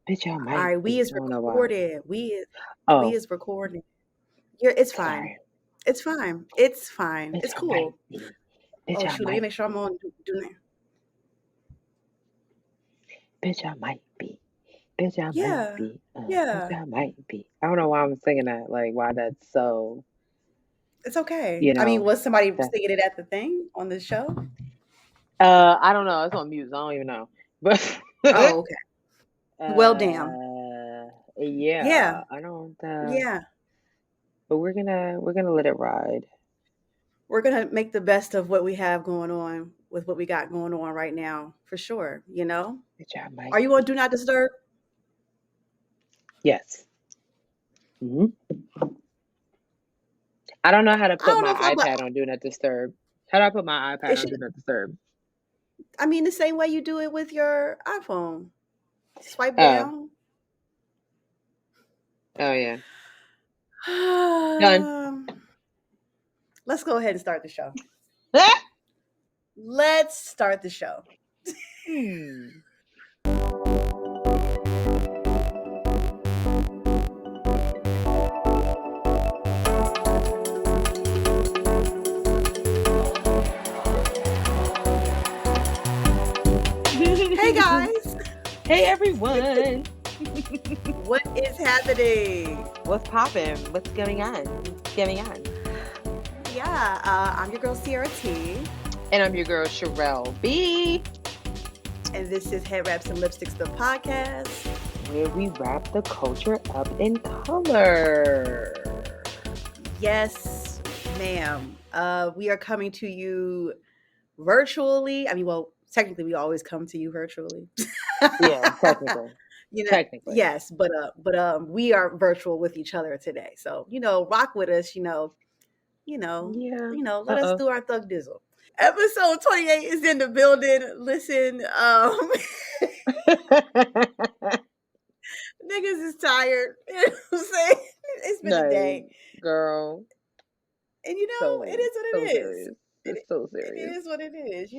Bitch, I All might right, we be. is I don't know why. recorded. We Oh, is recording. It's fine. sorry. It's fine. It's fine. Bitch, It's I might cool. be. Bitch, Oh I shoot, let me might make sure I'm be. on doing it. Bitch, I might be. Bitch, I might Yeah. be. Bitch, Yeah. I might be. I don't know why I'm singing that. Like, why that's so, It's okay. you I mean, know, was somebody that. singing it at the thing on the show? I don't know. It's on mute. So I don't even know. But, Oh, okay. Well, damn. Yeah. yeah, I don't. Yeah. But we're gonna let it ride. We're gonna make the best of what we have going on with what we got going on right now, for sure. Bitch, I Are might you on be. Do Not Disturb? Yes. Hmm. I don't know how to I put don't know if my I'm like. iPad on Do Not Disturb. How do I put my It iPad on should. Do Not Disturb? I mean, the same way you do it with your iPhone. Swipe Oh, down. oh yeah. Done. Let's go ahead and start the show. Ah! Let's start the show. Hmm. Hey guys, Hey everyone. what is happening? What's poppin'? What's going on? What's going on? Yeah, I'm your girl Sierra T, And I'm your girl Sherelle B, and this is Headwraps and Lipsticks, the podcast. where we wrap the culture up in color. Yes, ma'am. We are coming to you virtually. I mean, well, technically, we always come to you virtually. Yeah, technically. Technically. Yes, but we are virtual with each other today. So rock with us. Yeah. Let us do our thug dizzle. Episode 28 is in the building. Listen, niggas is tired. You know what I'm saying? It's been a Like, day. girl, And it so is what so it is. serious. It's so It serious. is what it is.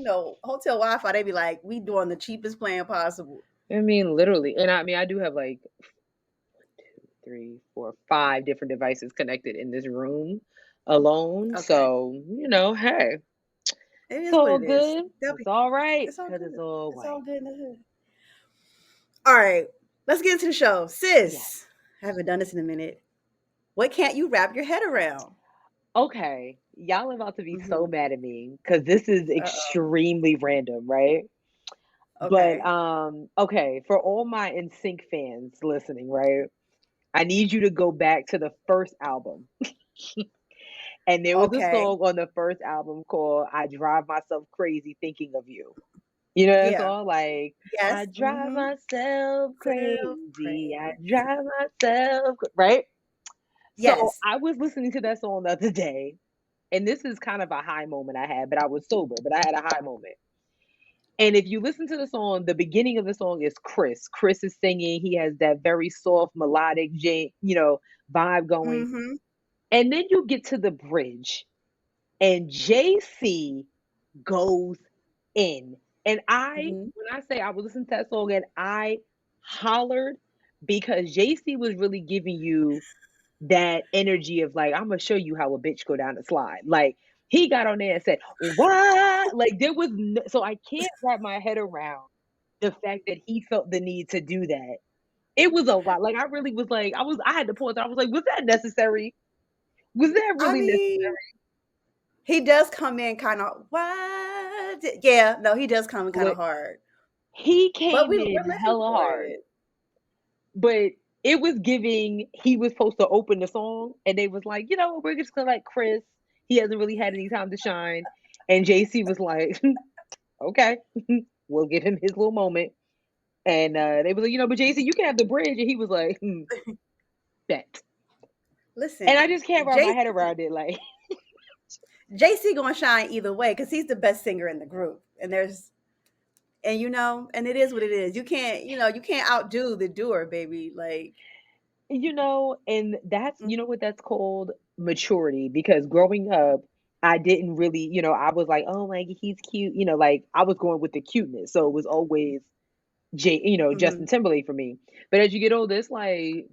Hotel Wi-Fi, they be like, we doing the cheapest plan possible. I mean, literally. And I mean, I do have like 3, 4, 5 different devices connected in this room alone. Okay. So, hey, It it's is what all it is. good. It's all right It's all because it's good. all It's all white. good in the hood. All right. Let's get into the show. Yes. Sis, I haven't done this in a minute. What can't you wrap your head around? Okay. Y'all about to be so Mm-hmm. mad at me because this is Uh-oh. extremely random, right? But Okay. okay, for all my NSYNC fans listening, right? I need you to go back to the first album. And there was a Okay. song on the first album called I Drive Myself Crazy Thinking of You. You know that Yeah. song? Like, Yes. I drive Mm-hmm. myself So crazy. I crazy. drive myself, right? So Yes. I was listening to that song the other day, and this is kind of a high moment I had, but I was sober, but I had a high moment. And if you listen to the song, the beginning of the song is Chris. Chris is singing. He has that very soft, melodic, vibe going. Mm-hmm. And then you get to the bridge, and JC goes in. And Mm-hmm. when I say I was listening to that song and I hollered because JC was really giving you that energy of like, I'm gonna show you how a bitch go down the slide. Like he got on there and said, "What?" Like there was so I can't wrap my head around the fact that he felt the need to do that. It was a lot. Like I really was like, I had to pause. I was like, was that necessary? Was that I really mean, necessary? he does come in kind of what? Yeah, no, he does come in kind of What hard. he But came we're in living hella for hard, it. but it was giving he was supposed to open the song and they was like, we're just gonna let Chris. He hasn't really had any time to shine. And JC was like, okay, we'll give him his little moment. And they was like, but JC, you can have the bridge. And he was like, bet. And I Listen, just can't wrap my head around it. Like, JC gonna shine either way because he's the best singer in the group. And it is what it is. You can't outdo the doer, baby. Like, and that's, what that's called maturity. Because growing up, I didn't really, I was like, oh, like he's cute. Like I was going with the cuteness. So it was always Justin Mm-hmm. Timberlake for me. But as you get older, it's like,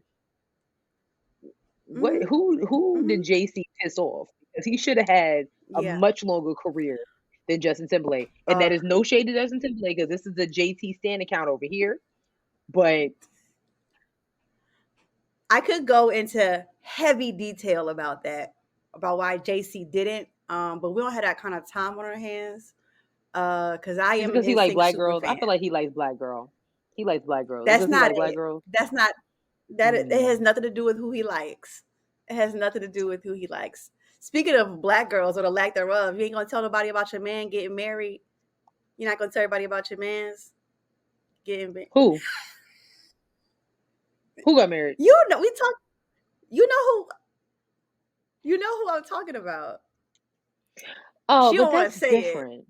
what? Mm-hmm. Who Mm-hmm. did JC piss off? Because he should have had a Yeah. much longer career than Justin Timberlake. And that is no shade to Justin Timberlake, because this is the JT Stan account over here. But I could go into heavy detail about that, about why JC didn't. But we don't have that kind of time on our hands. Because I it's am an because he like NSYNC black super girls. I fan. feel like he likes black girl. He likes black girls. It's That's because he not like black it. girls. That's not that. It has Mm. nothing to do with who he likes. It has nothing to do with who he likes. Speaking of black girls or the lack thereof, you ain't gonna tell nobody about your man getting married. You're not gonna tell everybody about your man's getting married. Who? Who got married? You know, we talk. You know who. You know who I'm talking about. Oh, She but don't want that's to say it. different.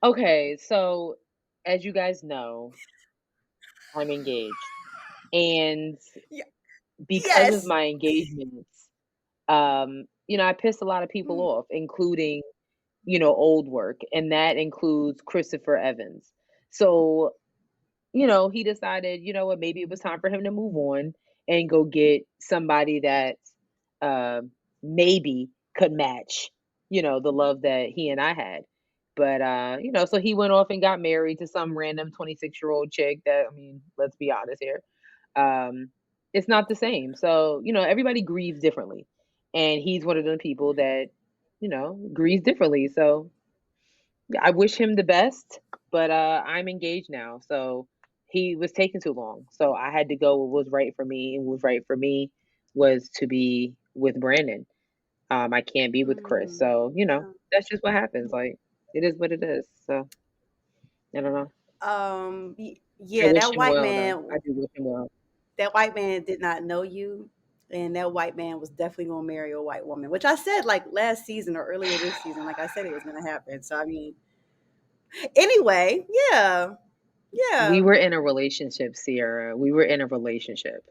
Okay, so as you guys know, I'm engaged. And Yeah. because of Yes. my engagements, I pissed a lot of people Mm. off, including, old work, and that includes Christopher Evans. So, he decided, what, maybe it was time for him to move on and go get somebody that uh, maybe could match, the love that he and I had. But so he went off and got married to some random 26-year-old chick that, I mean, let's be honest here. Um, it's not the same. So, everybody grieves differently. And he's one of the people that, grieves differently. So yeah, I wish him the best, but I'm engaged now. So he was taking too long. So I had to go what was right for me. And what was right for me was to be with Brandon. I can't be with Chris. Mm. So, Yeah. that's just what happens. Like, it is what it is. So I don't know. I Yeah, wish him well though. I do wish him well. that white man did not know you, and that white man was definitely gonna marry a white woman, which I said like last season or earlier this season. Like I said, it was gonna happen. So I mean, anyway, yeah, We yeah. were in a relationship, Sierra. We were in a relationship.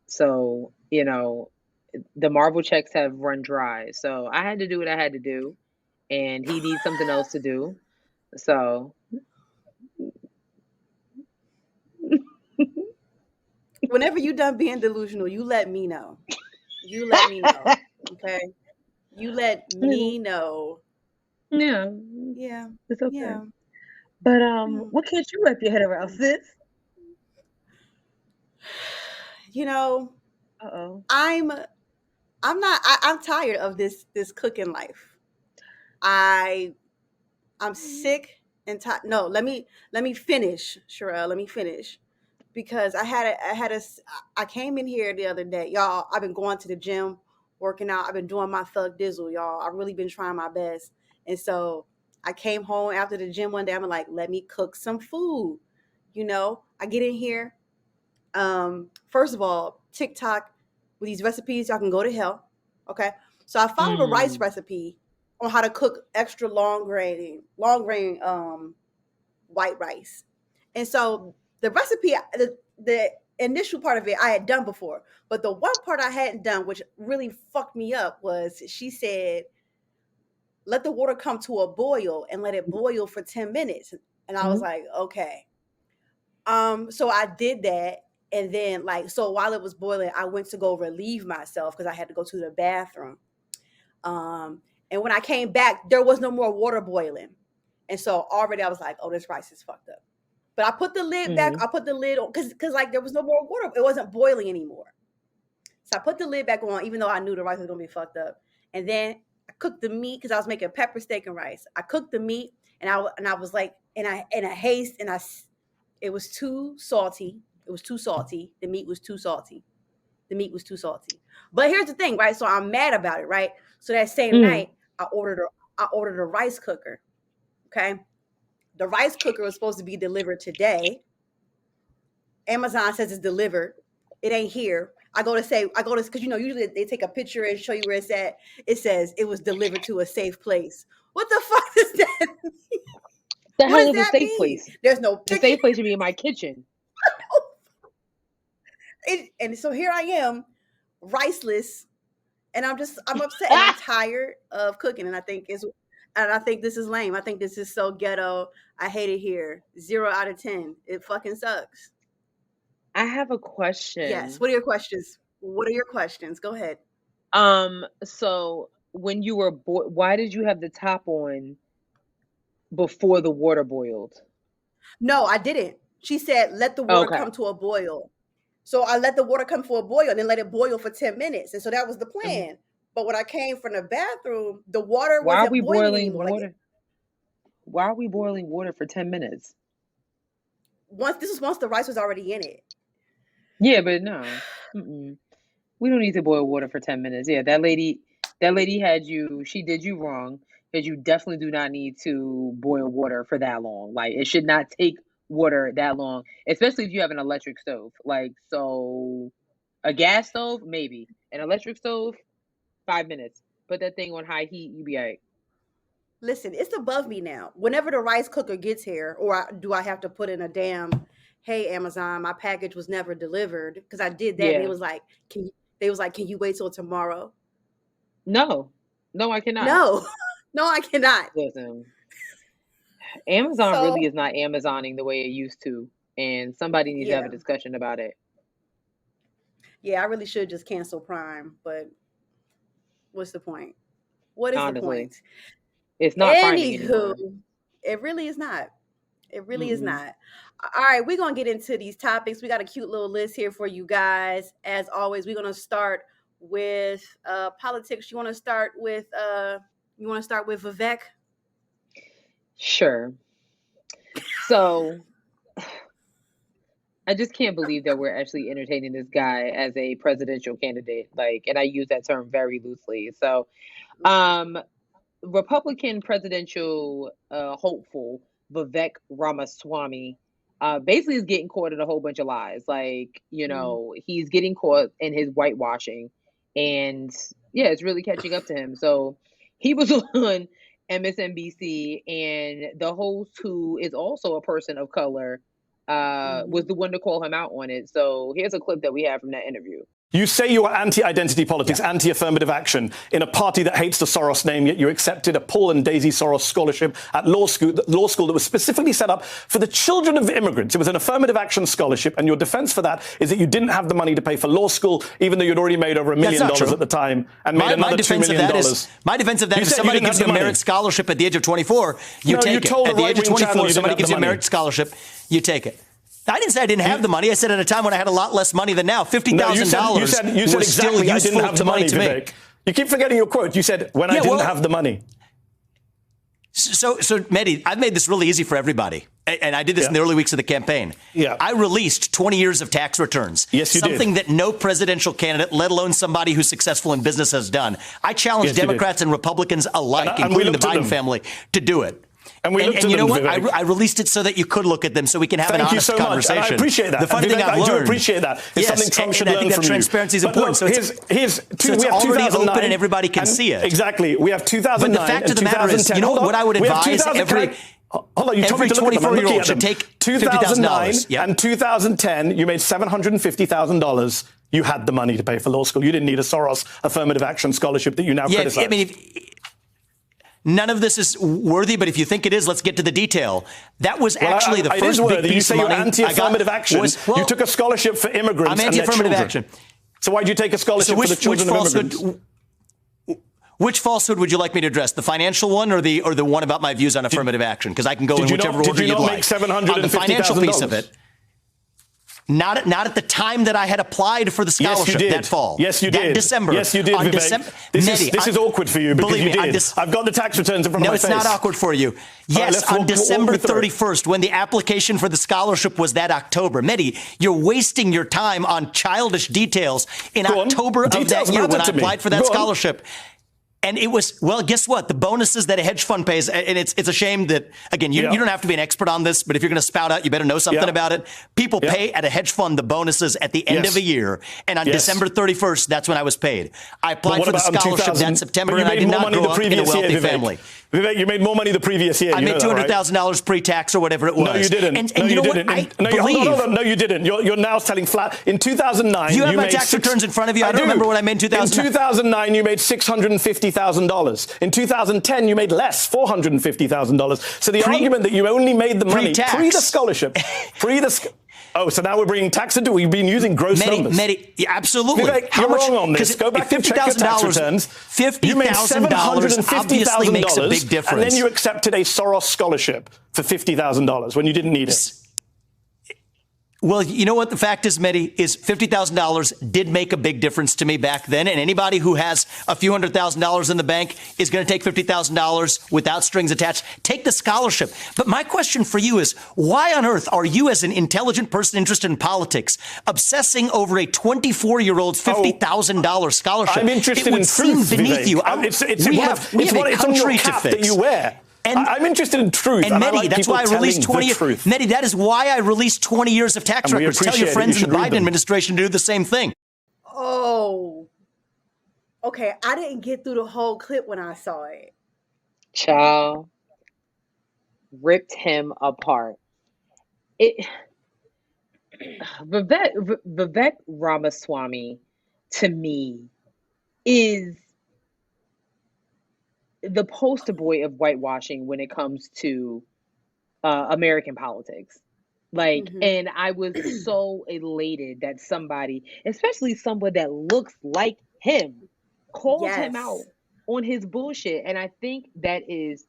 So, the Marvel checks have run dry. So I had to do what I had to do, and he needs something else to do. So, Whenever you done being delusional, you let me know. You let me know. Okay. You let me know. yeah, Yeah. it's okay. Yeah. But Yeah. what can't you wrap your head around, sis? You know, Uh-oh. I'm I'm not I'm tired of this cooking life. I I'm sick and tired. No, let me finish, Sherelle. Let me finish because I came in here the other day, y'all. I've been going to the gym, working out. I've been doing my thug dizzle, y'all. I've really been trying my best, and so I came home after the gym one day. I'm like, let me cook some food. I get in here. First of all, TikTok with these recipes, y'all can go to hell. Okay. So I followed a rice Mm. recipe on how to cook extra long grain white rice. And so the recipe, the initial part of it I had done before, but the one part I hadn't done, which really fucked me up, was she said, let the water come to a boil and let it boil for 10 minutes. And I was Mhm. like, okay. So I did that. And then so while it was boiling, I went to go relieve myself because I had to go to the bathroom. Um, and when I came back, there was no more water boiling. And so already I was like, oh, this rice is fucked up. But I put the lid back, Mhm. I put the lid on because like there was no more water. It wasn't boiling anymore. So I put the lid back on, even though I knew the rice was gonna be fucked up. And then I cooked the meat because I was making pepper steak and rice. I cooked the meat and I was like in a haste it was too salty. It was too salty. The meat was too salty. The meat was too salty. But here's the thing, right? So I'm mad about it, right? So that same Mhm. night, I ordered a rice cooker. Okay. The rice cooker was supposed to be delivered today. Amazon says it's delivered. It ain't here. Because usually they take a picture and show you where it's at. It says it was delivered to a safe place. What the fuck does that mean? The What hell does is a that safe mean? place? There's no The picture. safe place should be in my kitchen. And so here I am, riceless, and I'm upset and I'm tired of cooking. And And I think this is lame. I think this is so ghetto. I hate it here. 0 out of 10. It fucking sucks. I have a Yes. question. What are your questions? What are your questions? Go ahead. So when you were why did you have the top on before the water boiled? No, I didn't. She said, let the water Okay. come to a boil. So I let the water come for a boil and then let it boil for 10 minutes. And so that was the Mhm. plan. But when I came from the bathroom, the water Why are we wasn't boiling boiling anymore. Like water? Why are we boiling water for 10 minutes? once the rice was already in it. Yeah, but no. Mm-mm. We don't need to boil water for 10 minutes. Yeah, that lady had you, she did you wrong because you definitely do not need to boil water for that long. Like it should not take water that long, especially if you have an electric stove. Like so a gas stove, maybe. An electric stove, 5 minutes. Put that thing on high heat, you be all right. Listen, it's above me now. Whenever the rice cooker gets here, do I have to put in a damn, hey Amazon, my package was never delivered? Because I did that, and it Yeah. was like, can you wait till tomorrow? No. No, I cannot. No, no, I cannot. Listen, Amazon really So is not Amazoning the way it used to, and somebody needs to have yeah, a discussion about it. yeah, I really should just cancel Prime, but what's the point? What is the Honestly, point? it's not priming Anywho, anymore. it really is not. It really is Mm-mm. not. All right, we're gonna get into these topics. We got a cute little list here for you guys. As always, we're gonna start with politics. You wanna start with Vivek? Sure. So I just can't believe that we're actually entertaining this guy as a presidential candidate. Like, and I use that term very loosely. So, um, Republican presidential hopeful Vivek Ramaswamy basically is getting caught in a whole bunch of lies. Like, Mm-hmm. he's getting caught in his whitewashing. And yeah, it's really catching up to him. So he was on MSNBC, and the host, who is also a person of color, was Mm-hmm. the one to call him out on it. So here's a clip that we have from that interview. You say you are anti-identity politics, Yeah. anti-affirmative action in a party that hates the Soros name, yet you accepted a Paul and Daisy Soros scholarship at law school that was specifically set up for the children of immigrants. It was an affirmative action scholarship, and your defense for that is that you didn't have the money to pay for law school, even though you'd already made over $1 million at the time and made another $2 million. My defense of that is somebody gives you a merit scholarship at the age of 24, you take it. At the age of 24, somebody gives you a merit scholarship, you take it. I didn't say I didn't have the money. I said at a time when I had a lot less money than now, $50,000 you said was exactly, still I useful didn't have the money, to me. Vivek. You keep forgetting your quote. You said, when I didn't have the money. So, Mehdi, I've made this really easy for everybody. And I did this in the early weeks of the campaign. Yeah. I released 20 years of tax returns. Yes, you Something did. that no presidential candidate, let alone somebody who's successful in business, has done. I challenged Democrats and Republicans alike, including the Biden family, to do it. And you know what? I released it so that you could look at them, so we can have an honest conversation. Much. And I appreciate that. The funny thing I've learned, I do appreciate that. It's something Trump should learn from you. Transparency is important. Look, it's already open and everybody can see it. Exactly. We have 2009. But the fact of the matter is, you know what I would advise every 24-year-old should take $50,000. And 2010, you made $750,000. You had the money to pay for law school. You didn't need a Soros affirmative action scholarship that you now criticize. I mean, none of this is worthy, but if you think it is, let's get to the detail. That was actually the first big piece of money. You say you're anti-affirmative action. You took a scholarship for immigrants. I'm anti-affirmative action. So why'd you take a scholarship for the children of immigrants? Which falsehood would you like me to address? The financial one or the one about my views on affirmative action? Because I can go in whichever order you'd like. On the financial piece of it. Not at the time that I had applied for the scholarship that fall. Yes, you did. That December. Yes, you did, Vivek. This is awkward for you because you did. I've got the tax returns in front of my face. No, it's not awkward for you. Yes, on December 31st, when the application for the scholarship was that October. Mehdi, you're wasting your time on childish details in October of that year when I applied for that scholarship. And it was, well, guess what? The bonuses that a hedge fund pays, and it's a shame that, again, you don't have to be an expert on this, but if you're going to spout out, you better know something about it. People pay at a hedge fund the bonuses at the end of a year. And on December 31st, that's when I was paid. I applied for the scholarship that September, and I did not grow up in a wealthy family. Vivek, you made more money the previous year. I made $200,000 pre-tax or whatever it was. No, you didn't. And no, you know didn't. what? Hold on. No, you didn't. You're now telling flat. In 2009, you have my tax returns in front of you. I don't remember what I made in 2009. In 2009, you made $650,000. In 2010, you made less, $450,000. So the argument that you only made the money pre the scholarship, Oh, so now we're bringing tax into it. We've been using gross numbers. Yeah, absolutely. Vivek, you're wrong on this. Go back and check your tax returns. $50,000 obviously makes a big difference. And then you accepted a Soros scholarship for $50,000 when you didn't need it. Well, you know what the fact is, Mehdi, is $50,000 did make a big difference to me back then. And anybody who has a few $100,000 in the bank is going to take $50,000 without strings attached. Take the scholarship. But my question for you is, why on earth are you, as an intelligent person interested in politics, obsessing over a 24-year-old's $50,000 scholarship? I'm interested in truth, beneath Vivek. you. We have a country to fix. That you wear. And I'm interested in truth. And Mehdi, that's why I released 20 years. Mehdi, that is why I released 20 years of tax records. Tell your friends in the Biden administration to do the same thing. Oh, okay. I didn't get through the whole clip when I saw it. Child ripped him apart. Vivek Ramaswamy, to me, is the poster boy of whitewashing when it comes to American politics. And I was so elated that somebody, especially someone that looks like him, called him out on his bullshit. And I think that is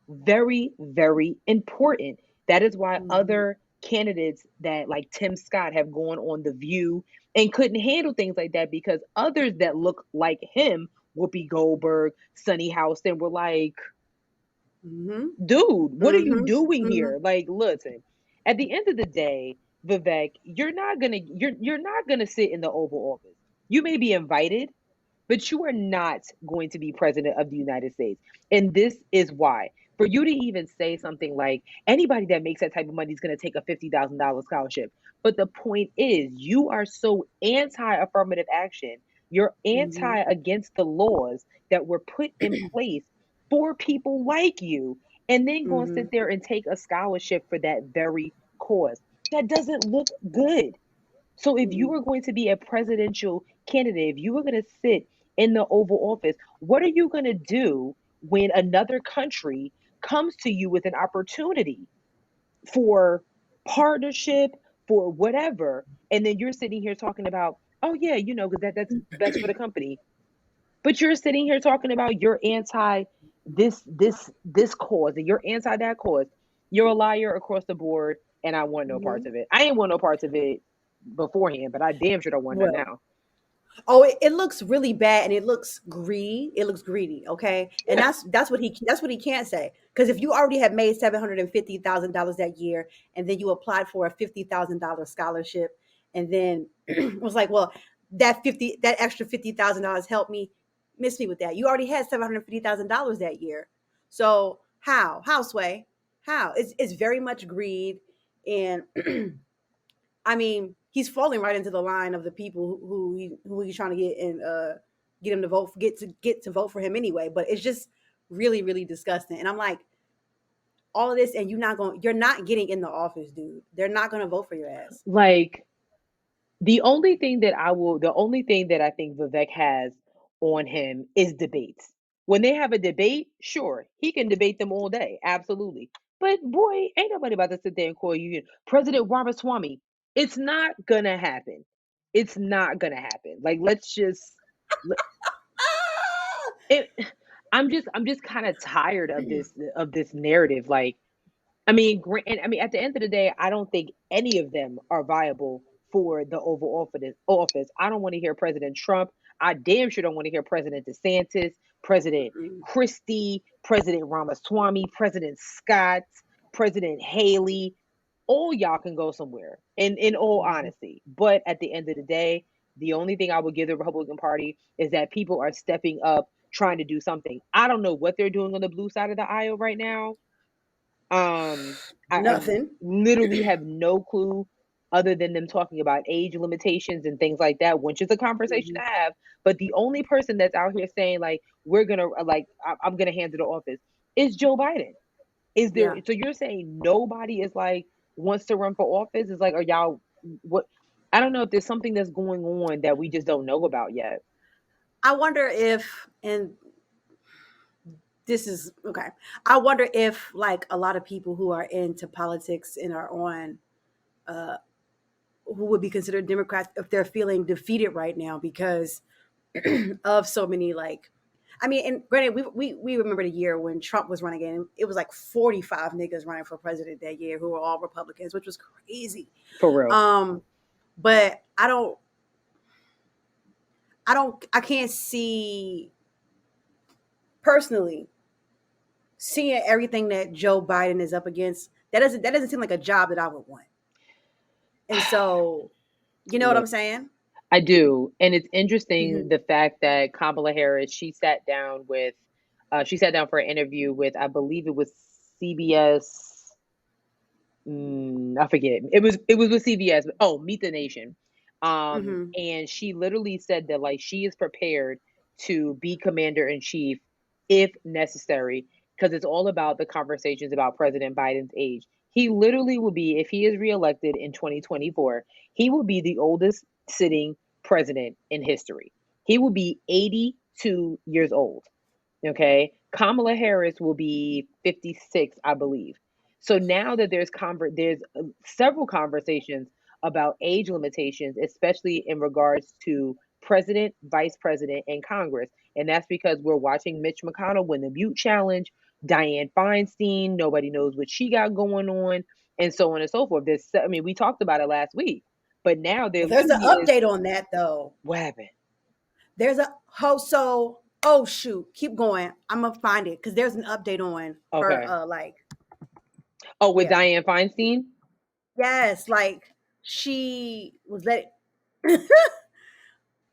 very, very important. That is why other candidates that like Tim Scott have gone on The View and couldn't handle things like that, because others that look like him, Whoopi Goldberg, Sunny Houston, were like, dude, what are you doing here? Like, listen, at the end of the day, Vivek, you're not gonna sit in the Oval Office. You may be invited, but you are not going to be president of the United States. And this is why. For you to even say something like, anybody that makes that type of money is going to take a $50,000 scholarship. But the point is, you are so anti-affirmative action. You're against the laws that were put in place for people like you, and then go and sit there and take a scholarship for that very cause. That doesn't look good. So if you were going to be a presidential candidate, if you were going to sit in the Oval Office, what are you going to do when another country comes to you with an opportunity for partnership, for whatever, and then you're sitting here talking about, oh yeah, because that's best for the company. But you're sitting here talking about you're anti this cause and you're anti that cause. You're a liar across the board, and I want no parts of it. I ain't want no parts of it beforehand, but I damn sure don't want that now. Oh, it looks really bad, and it looks greedy. It looks greedy, okay? And that's what he can't say. Because if you already had made $750,000 that year, and then you applied for a $50,000 scholarship, and then was like, well, that extra $50,000 helped me, miss me with that. You already had $750,000 that year. So how Sway? How? It's very much greed, and I mean, he's falling right into the line of the people who he's trying to get and get him to vote, get to vote for him anyway. But it's just really, really disgusting. And I'm like, all of this, and you're not getting in the office, dude. They're not going to vote for your ass. Like, the only thing that I think Vivek has on him is debates. When they have a debate, sure, he can debate them all day, absolutely. But boy, ain't nobody about to sit there and call you President Ramaswamy. It's not gonna happen. It's not gonna happen. Like, let's just. I'm just kind of tired of this narrative. Like, I mean, at the end of the day, I don't think any of them are viable for the Oval Office. I don't want to hear President Trump. I damn sure don't want to hear President DeSantis, President Christie, President Ramaswamy, President Scott, President Haley. All y'all can go somewhere, in all honesty. But at the end of the day, the only thing I would give the Republican Party is that people are stepping up, trying to do something. I don't know what they're doing on the blue side of the aisle right now. Nothing. I literally have no clue, other than them talking about age limitations and things like that, which is a conversation to have. But the only person that's out here saying, like, I'm gonna hand it the office is Joe Biden. Is there? Yeah. So you're saying nobody is like wants to run for office? Is like, are y'all what? I don't know if there's something that's going on that we just don't know about yet. I wonder if, and this is okay. I wonder if like a lot of people who are into politics and are on, who would be considered Democrats, if they're feeling defeated right now because of so many like, I mean, and granted, we remember the year when Trump was running again. It was like 45 niggas running for president that year who were all Republicans, which was crazy. For real. But I can't see personally seeing everything that Joe Biden is up against. That doesn't seem like a job that I would want. And so, you know what I'm saying? I do. And it's interesting Mm-hmm. the fact that Kamala Harris, she sat down for an interview with, I believe it was CBS. I forget. It was with CBS. Oh, Meet the Nation. Mm-hmm. And she literally said that like she is prepared to be commander in chief if necessary, because it's all about the conversations about President Biden's age. He literally will be, if he is reelected in 2024, he will be the oldest sitting president in history. He will be 82 years old. Okay. Kamala Harris will be 56, I believe. So now that there's several conversations about age limitations, especially in regards to president, vice president, and Congress. And that's because we're watching Mitch McConnell win the Butte Challenge, Dianne Feinstein, nobody knows what she got going on, and so on and so forth. We talked about it last week, but now there Well, there's an literally is. update on that though. What happened? There's a so oh shoot, keep going. I'm gonna find it because there's an update on her. Okay. Like, Oh, with yeah, Dianne Feinstein? yes, like she was let.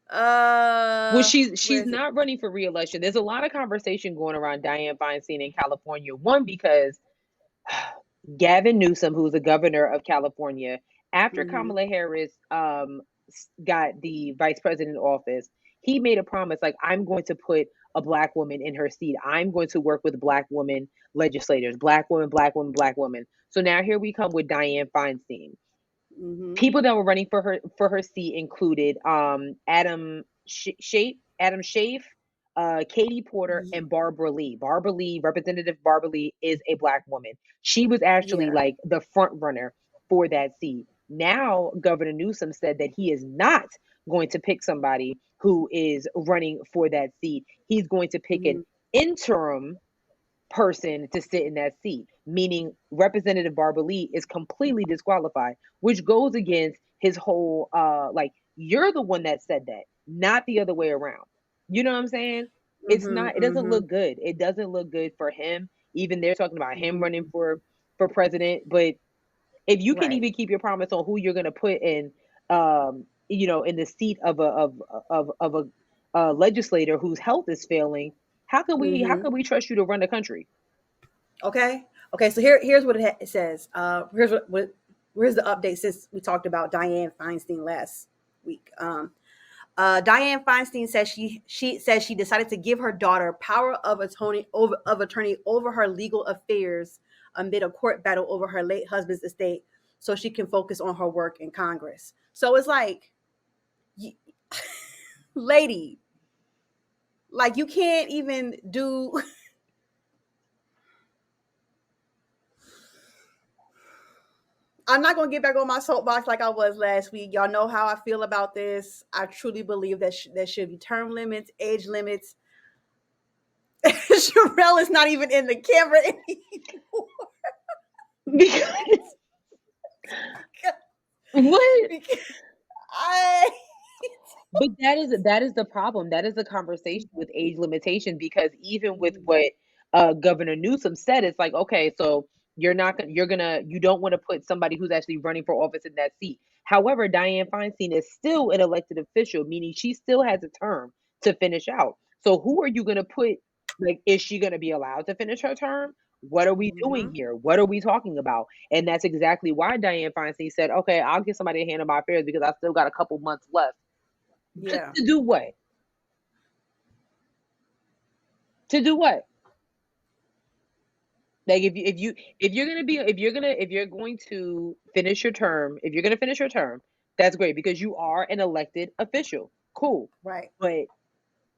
Well, she's Where is it? not running for re-election. There's a lot of conversation going around Dianne Feinstein in California. One, because Gavin Newsom, who's the governor of California, after Mm-hmm. Kamala Harris got the vice president office, he made a promise like, I'm going to put a black woman in her seat. I'm going to work with black women legislators, black women, black women, black women. So now here we come with Dianne Feinstein. Mm-hmm. People that were running for her seat included Adam Schaaf, Katie Porter, and Barbara Lee. Representative Barbara Lee, is a black woman. She was actually Yeah. like the front runner for that seat. Now, Governor Newsom said that he is not going to pick somebody who is running for that seat. He's going to pick Mm-hmm. an interim person to sit in that seat, meaning Representative Barbara Lee is completely disqualified, which goes against his whole like, you're the one that said that, not the other way around. You know what I'm saying? It's Mm-hmm. not, it doesn't Mm-hmm. look good. It doesn't look good for him. Even they're talking about him Mm-hmm. running for president, but if you can Right. even keep your promise on who you're going to put in in the seat of a legislator whose health is failing, how Mm-hmm. can we trust you to run the country? Okay. Okay. So here's what it says. Here's the update since we talked about Dianne Feinstein last week. Dianne Feinstein says she says she decided to give her daughter power of attorney over her legal affairs amid a court battle over her late husband's estate, so she can focus on her work in Congress. So it's like, lady, like you can't even do. I'm not going to get back on my soapbox like I was last week. Y'all know how I feel about this. I truly believe that there should be term limits, age limits. Sherelle is not even in the camera anymore. Because what? Because I. But that is the problem. That is the conversation with age limitation, because even with what Governor Newsom said, it's like, okay, so you don't want to put somebody who's actually running for office in that seat. However, Dianne Feinstein is still an elected official, meaning she still has a term to finish out. So who are you going to put? Like, is she going to be allowed to finish her term? What are we doing Mm-hmm. here? What are we talking about? And that's exactly why Dianne Feinstein said, okay, I'll get somebody to handle my affairs because I still got a couple months left. Yeah. To do what? To do what? Like if you're going to finish your term, if you're gonna finish your term, that's great because you are an elected official. Cool. Right. But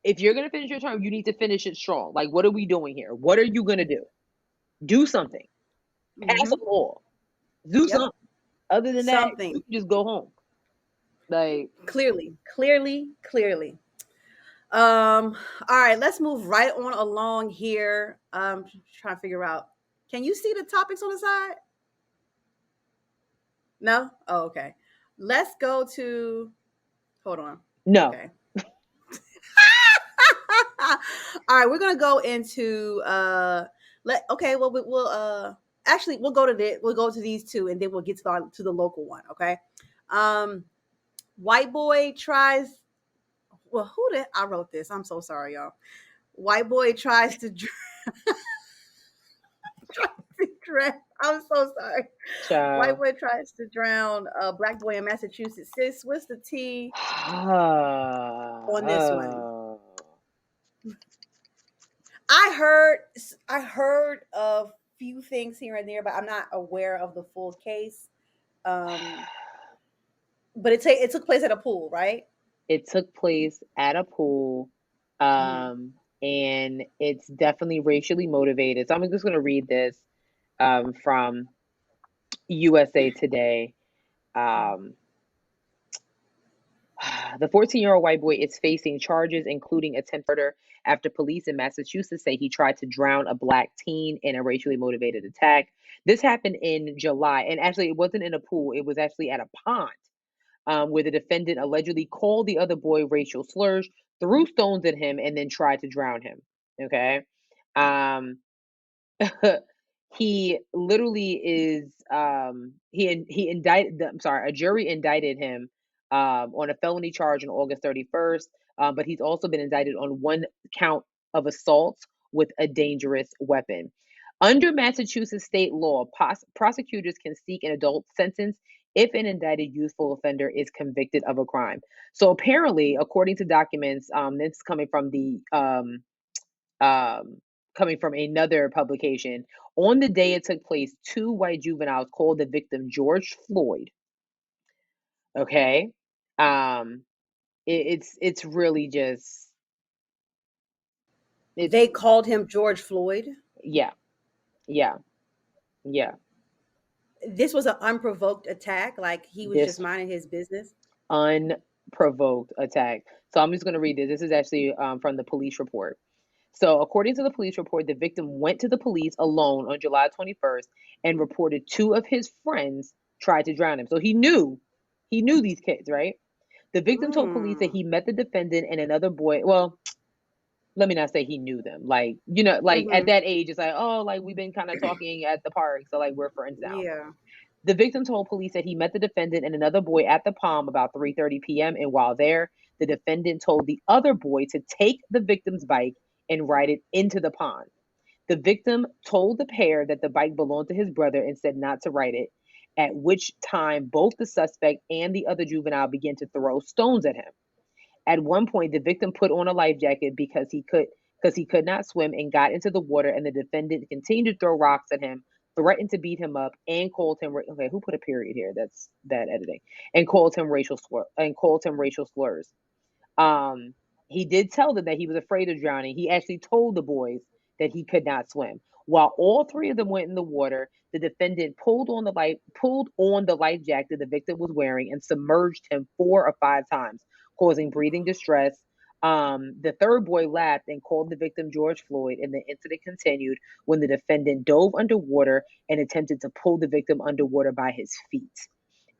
if you're gonna finish your term, you need to finish it strong. Like, what are we doing here? What are you gonna do? Do something. Pass a law. Do Yep. something. Other than that, Something. you can just go home. Like Clearly. All right, let's move right on along here. Trying to figure out. Can you see the topics on the side? No? Oh, okay. Let's go to hold on. no. Okay. All right, we're gonna go into we'll actually we'll go to these two and then we'll get to the local one, okay? White boy tries I wrote this. I'm so sorry, y'all. White boy tries to I'm so sorry. Child. White boy tries to drown a black boy in Massachusetts. Sis, what's the tea on this one? I heard a few things here and there, but I'm not aware of the full case. But it took place at a pool, right? It took place at a pool, and it's definitely racially motivated. So I'm just going to read this from USA Today. The 14-year-old white boy is facing charges including attempted murder after police in Massachusetts say he tried to drown a black teen in a racially motivated attack. This happened in July, and actually, it wasn't in a pool, it was actually at a pond. Where the defendant allegedly called the other boy racial slurs, threw stones at him, and then tried to drown him. Okay. Um, he literally is he indicted I'm sorry, a jury indicted him on a felony charge on August 31st, but he's also been indicted on one count of assault with a dangerous weapon. Under Massachusetts state law, prosecutors can seek an adult sentence if an indicted youthful offender is convicted of a crime. So apparently, according to documents, this is coming from another publication. On the day it took place, two white juveniles called the victim George Floyd. Okay, it's really just They called him George Floyd. Yeah. This was an unprovoked attack, like he was just minding his business. Unprovoked attack. So I'm just going to read this. This is actually from the police report. So, according to the police report, the victim went to the police alone on July 21st and reported two of his friends tried to drown him. So he knew these kids, right? The victim told police that he met the defendant and another boy. Well, let me not say he knew them. Like, at that age, it's like, oh, like we've been kind of talking at the park, so like we're friends now. Yeah. The victim told police that he met the defendant and another boy at the Palm about 3:30 p.m. And while there, the defendant told the other boy to take the victim's bike and ride it into the pond. The victim told the pair that the bike belonged to his brother and said not to ride it, at which time both the suspect and the other juvenile began to throw stones at him. At one point, the victim put on a life jacket because he could not swim and got into the water, and the defendant continued to throw rocks at him, threatened to beat him up, and called him who put a period here? That's bad editing. And called him racial slurs. He did tell them that he was afraid of drowning. He actually told the boys that he could not swim. While all three of them went in the water, the defendant pulled on the life jacket the victim was wearing and submerged him 4 or 5 times, causing breathing distress. The third boy laughed and called the victim George Floyd, and the incident continued when the defendant dove underwater and attempted to pull the victim underwater by his feet.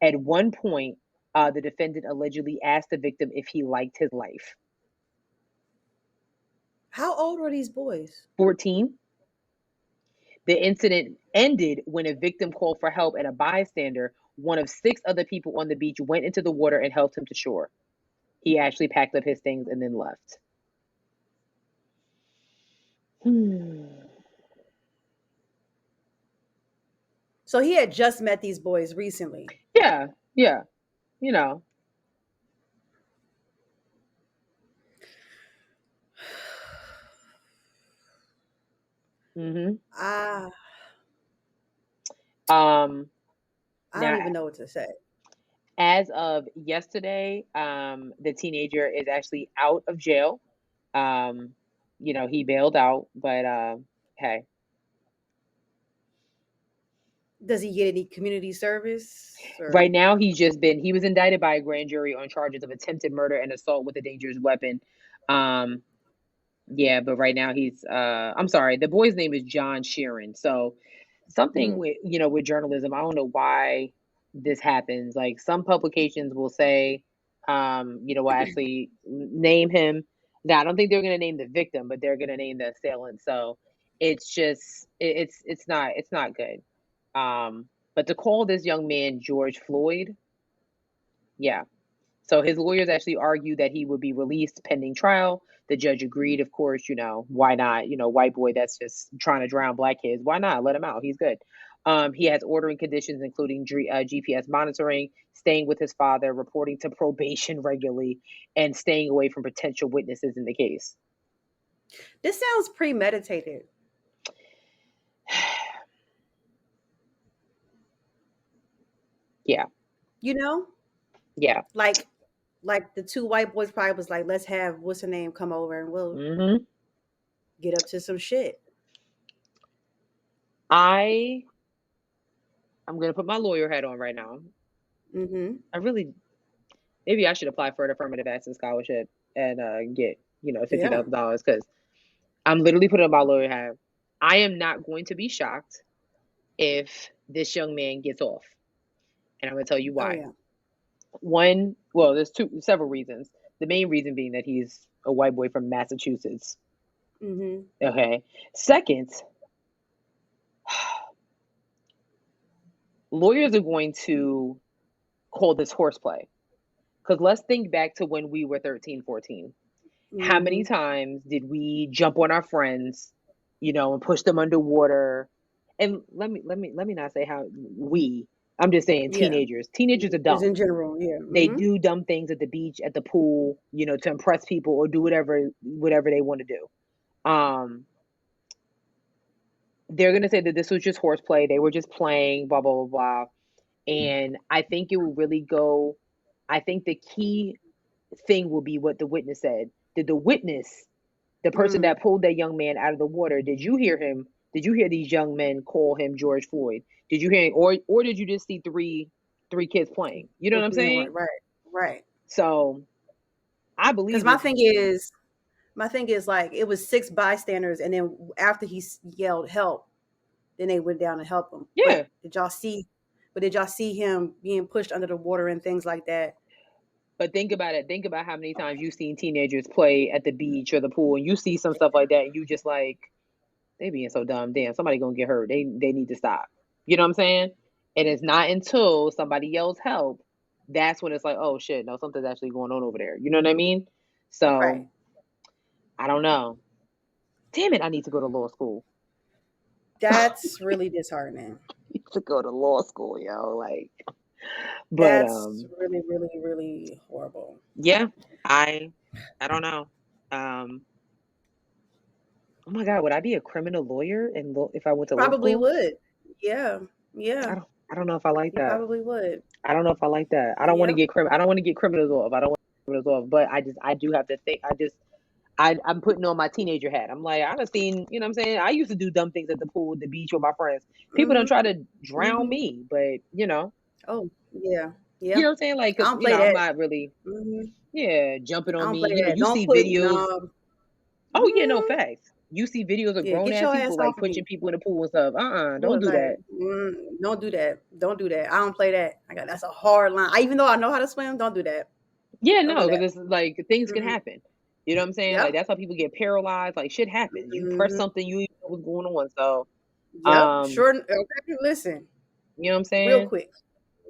At one point, the defendant allegedly asked the victim if he liked his life. How old were these boys? 14. The incident ended when a victim called for help and a bystander, one of 6 other people on the beach, went into the water and helped him to shore. He actually packed up his things and then left. So he had just met these boys recently. Yeah. You know. I Now, don't even know what to say. as of yesterday, the teenager is actually out of jail. He bailed out, but hey. Does he get any community service? Right now, he was indicted by a grand jury on charges of attempted murder and assault with a dangerous weapon. Yeah, but right now I'm sorry, the boy's name is John Sheeran. So something with journalism, I don't know why this happens. Like, some publications will say, will actually name him. Now, I don't think they're going to name the victim, but they're going to name the assailant. So it's just, it's not good. But to call this young man George Floyd, yeah. So his lawyers actually argued that he would be released pending trial. The judge agreed, of course. Why not? White boy that's just trying to drown black kids. Why not? Let him out. He's good. He has ordering conditions, including GPS monitoring, staying with his father, reporting to probation regularly, and staying away from potential witnesses in the case. This sounds premeditated. Yeah. Yeah. Like the two white boys probably was like, let's have what's her name come over and we'll get up to some shit. I'm gonna put my lawyer hat on right now. Maybe I should apply for an affirmative action scholarship and get $50,000, because I'm literally putting on my lawyer hat. I am not going to be shocked if this young man gets off, and I'm going to tell you why. One, well, there's several reasons. The main reason being that he's a white boy from Massachusetts. Okay. Second, lawyers are going to call this horseplay. Because let's think back to when we were 13, 14. How many times did we jump on our friends, and push them underwater? And let me not say how we. I'm just saying teenagers. Teenagers are dumb. Just in general, yeah. They do dumb things at the beach, at the pool, to impress people or do whatever they want to do. They're gonna say that this was just horseplay. They were just playing, blah blah blah blah. And I think it will really go. I think the key thing will be what the witness said. Did the witness, the person that pulled that young man out of the water, did you hear him? Did you hear these young men call him George Floyd? Did you hear him, or did you just see three kids playing? You know what I'm saying? Right. So I believe, because my thing is like, it was 6 bystanders, and then after he yelled help, then they went down to help him. Yeah. Did y'all see him being pushed under the water and things like that? But think about it. Think about how many times you've seen teenagers play at the beach or the pool, and you see some stuff like that, and you just like, they being so dumb. Damn, somebody gonna get hurt. They need to stop. You know what I'm saying? And it's not until somebody yells help, that's when it's like, oh shit, no, something's actually going on over there. You know what I mean? So I don't know. Damn it, I need to go to law school. That's really disheartening. I need to go to law school, yo. Like, but that's really, really, really horrible. Yeah, I don't know. Oh my God, would I be a criminal lawyer if I went to law school? Probably would. Yeah. I don't know if I like that. Probably would. I don't know if I like that. I don't want to get I don't want to get criminals off. I don't want to get criminals off. But I do have to think. I'm putting on my teenager hat. I'm like, I've seen, you know what I'm saying? I used to do dumb things at the pool, the beach with my friends. People don't try to drown me, but Oh, yeah. You know what I'm saying? Like, cause, I'm not really, jumping on me. You see videos. Oh, yeah, no, facts. You see videos of grown-ass people, like, pushing people in the pool and stuff. Don't do that. Don't do that. Don't do that. I don't play that. That's a hard line. Even though I know how to swim, don't do that. Yeah, no, because it's like, things can happen. You know what I'm saying? Like, that's how people get paralyzed. Like, shit happens. You press something, you know what's going on. So, sure. Okay, listen. You know what I'm saying? Real quick.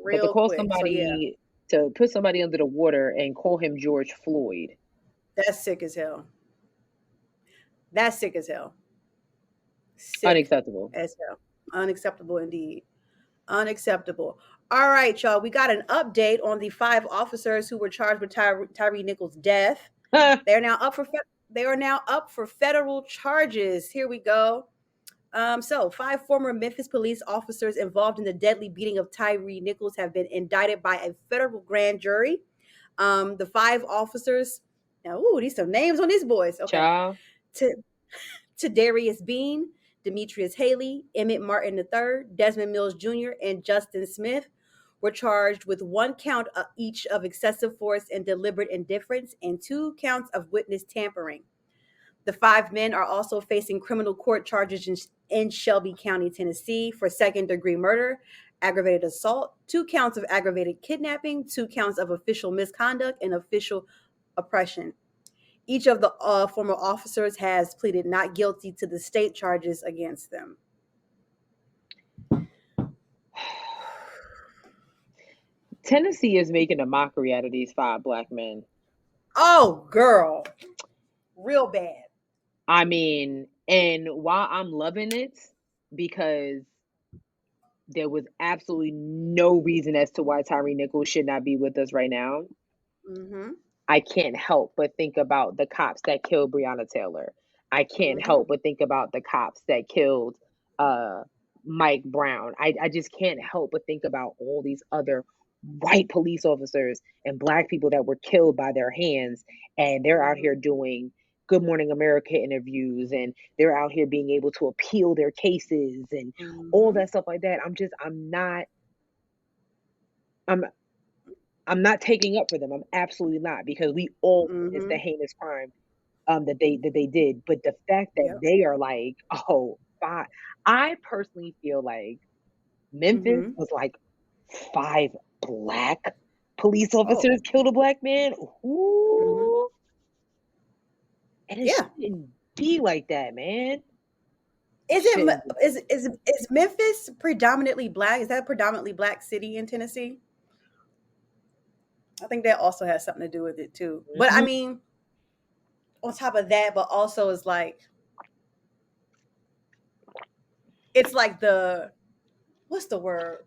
But to call somebody, to put somebody under the water and call him George Floyd. That's sick as hell. Sick. Unacceptable. As hell. Unacceptable indeed. Unacceptable. All right, y'all. We got an update on the 5 officers who were charged with Tyre Nichols' death. They are now up for federal charges. Here we go. So 5 former Memphis police officers involved in the deadly beating of Tyre Nichols have been indicted by a federal grand jury. The 5 officers, now, these some names on these boys. Okay. Child. To Darius Bean, Demetrius Haley, Emmett Martin III, Desmond Mills Jr., and Justin Smith were charged with 1 count each of excessive force and deliberate indifference and 2 counts of witness tampering. The 5 men are also facing criminal court charges in Shelby County, Tennessee for second-degree murder, aggravated assault, 2 counts of aggravated kidnapping, 2 counts of official misconduct, and official oppression. Each of the former officers has pleaded not guilty to the state charges against them. Tennessee is making a mockery out of these 5 black men. Oh, girl. Real bad. I mean, and while I'm loving it, because there was absolutely no reason as to why Tyre Nichols should not be with us right now. Mm-hmm. I can't help but think about the cops that killed Breonna Taylor. I can't help but think about the cops that killed Mike Brown. I just can't help but think about all these other white police officers and black people that were killed by their hands, and they're out here doing Good Morning America interviews, and they're out here being able to appeal their cases and all that stuff like that. I'm not taking up for them. I'm absolutely not, because we all witnessed the heinous crime that they did. But the fact that they are like, I personally feel like Memphis was like 5 black police officers killed a black man. Ooh. And it shouldn't be like that, man. Is Memphis predominantly black? Is that a predominantly black city in Tennessee? I think that also has something to do with it too. But I mean, on top of that, but also is like, it's like the, what's the word?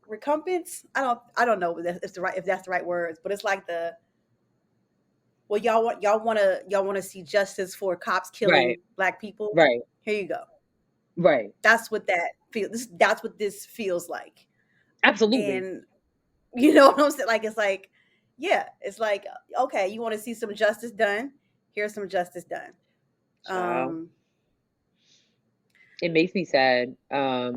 Recompense? I don't know if that's the right words, but it's like the, well, y'all want to see justice for cops killing black people, right? Here you go, right. That's what that feels. That's what this feels like. Absolutely. And you know what I'm saying? Like, it's like, yeah, it's like, okay, you want to see some justice done? Here's some justice done. It makes me sad. I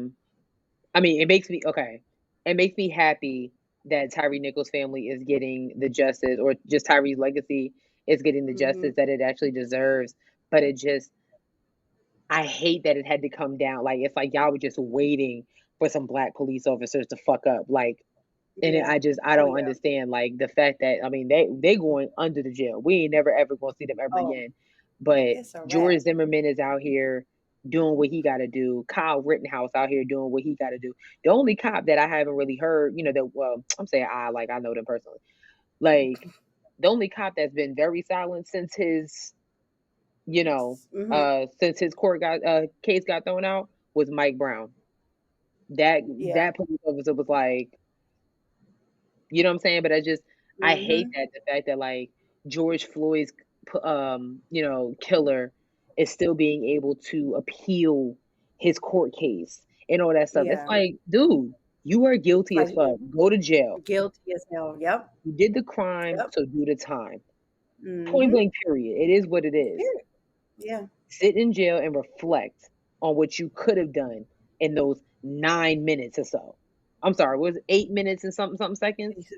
mean, it makes me happy that Tyre Nichols' family is getting the justice, or just Tyre's legacy is getting the justice that it actually deserves. But I hate that it had to come down. Like, it's like y'all were just waiting for some black police officers to fuck up. Like, and I don't understand, like, the fact that, I mean, they going under the jail. We ain't never ever gonna see them ever again. But George Zimmerman is out here doing what he got to do. Kyle Rittenhouse out here doing what he got to do. The only cop that I haven't really heard, I'm saying I know them personally. Like, the only cop that's been very silent since his, since his case got thrown out was Mike Brown. That police officer was like, you know what I'm saying? But I hate that, the fact that, like, George Floyd's, killer is still being able to appeal his court case and all that stuff. Yeah. It's like, dude, you are guilty as fuck. Go to jail. Guilty as hell. Yep. You did the crime, so do the time. Point blank, period. It is what it is. Yeah. Sit in jail and reflect on what you could have done in those 9 minutes or so. I'm sorry, was it 8 minutes and something seconds?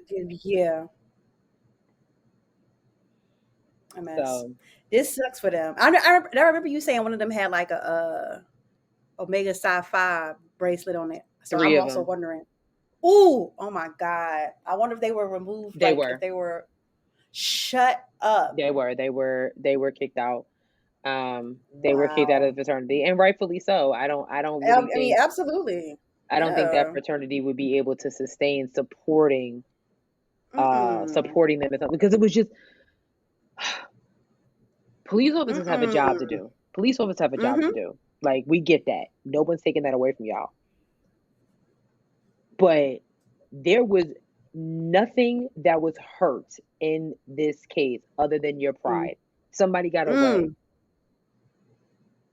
Yeah. So, this sucks for them. I remember you saying one of them had like a Omega Psi Phi bracelet on it. So I'm also wondering. Ooh, oh my God! I wonder if they were removed. If they were. Shut up. They were kicked out. They were kicked out of the fraternity, and rightfully so. I don't really think, absolutely. I don't think that fraternity would be able to sustain supporting them, because it was just. Police officers have a job to do. Police officers have a job to do. Like, we get that. No one's taking that away from y'all. But there was nothing that was hurt in this case other than your pride. Somebody got away.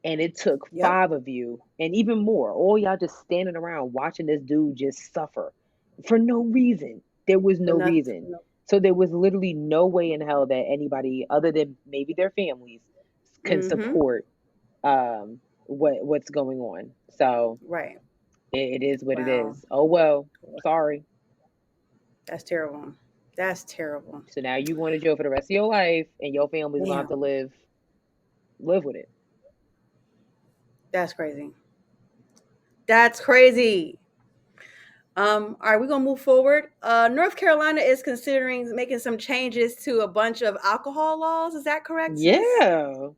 And it took 5 of you and even more, all y'all just standing around watching this dude just suffer for no reason. There was no reason. So there was literally no way in hell that anybody other than maybe their families can support what's going on. So it is what it is. Oh well, sorry. That's terrible. That's terrible. So now you going to jail for the rest of your life, and your family's going to have to live with it. That's crazy. That's crazy. All right, we're gonna move forward. North Carolina is considering making some changes to a bunch of alcohol laws. Is that correct? Yeah. Sis?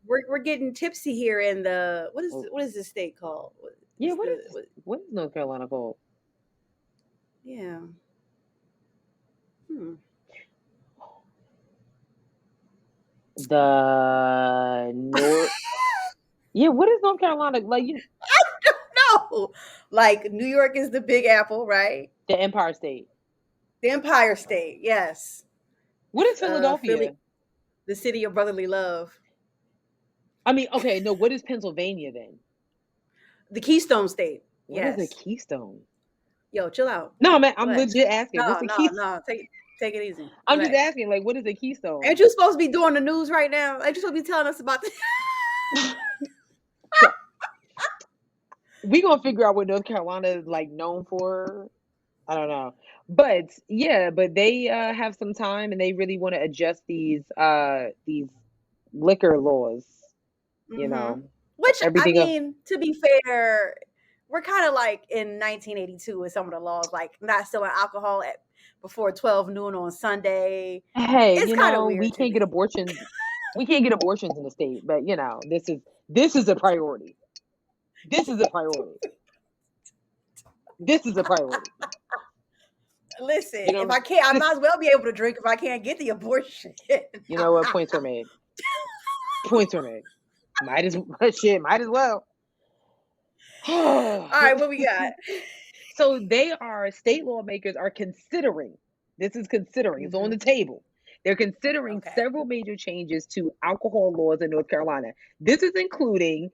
We're getting tipsy here in the what is this state called? What is North Carolina called? Yeah. The North. Yeah, what is North Carolina like? I don't know. Like New York is the Big Apple, right? The Empire State. The Empire State, yes. What is Philadelphia? Philly, the city of brotherly love. I mean, okay, no. What is Pennsylvania then? The Keystone State. What is a Keystone? Yo, chill out. No, man, I'm legit asking. No, what's a Keystone? No, take it easy. I'm just asking, like, what is a Keystone? Ain't you supposed to be doing the news right now? Ain't you supposed to be telling us about this? We gonna figure out what North Carolina is like known for. I don't know, but they have some time and they really want to adjust these liquor laws. You know, which I mean, to be fair, we're kind of like in 1982 with some of the laws, like not selling alcohol before 12 noon on Sunday. Hey, it's kind of weird. We can't get abortions. We can't get abortions in the state, but this is a priority. This is a priority. This is a priority. Listen, if I can't, I might as well be able to drink if I can't get the abortion. You know what? Points were made. Points were made. Might as well. All right, what we got? So state lawmakers are considering. This is considering. It's on the table. They're considering several major changes to alcohol laws in North Carolina. This is including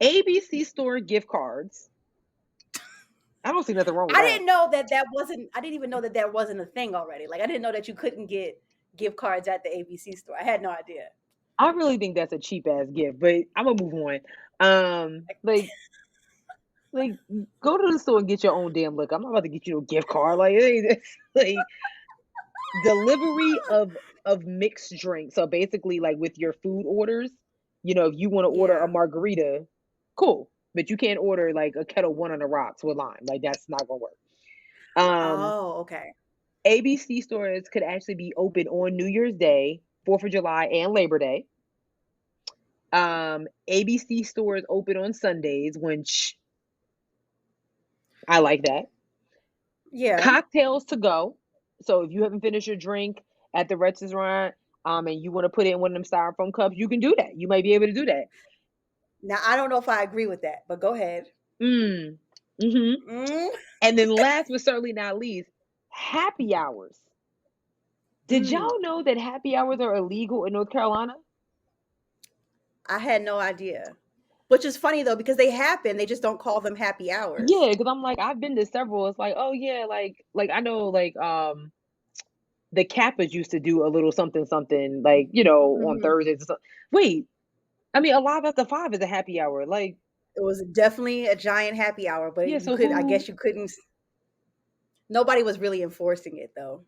ABC store gift cards. I don't see nothing wrong with that. I didn't know that wasn't. I didn't even know that wasn't a thing already. Like I didn't know that you couldn't get gift cards at the ABC store. I had no idea. I really think that's a cheap ass gift, but I'm gonna move on. Like go to the store and get your own damn liquor. I'm not about to get you a gift card. Like delivery of mixed drinks. So basically, like with your food orders, if you want to order a margarita, cool. But you can't order like a Kettle One on the rocks with lime. Like that's not gonna work. Okay. ABC stores could actually be open on New Year's Day, 4th of July, and Labor Day. ABC stores open on Sundays, which I like that. Yeah. Cocktails to go. So if you haven't finished your drink at the restaurant, and you want to put it in one of them styrofoam cups, you can do that. You might be able to do that. Now, I don't know if I agree with that, but go ahead. And then last but certainly not least, happy hours. Did y'all know that happy hours are illegal in North Carolina? I had no idea. Which is funny, though, because they happen. They just don't call them happy hours. Yeah, because I'm like, I've been to several. It's like, oh, yeah, like I know, like, the Kappas used to do a little something, like, on Thursdays. Wait. I mean, Alive After 5 is a happy hour. Like it was definitely a giant happy hour, but I guess you couldn't. Nobody was really enforcing it, though.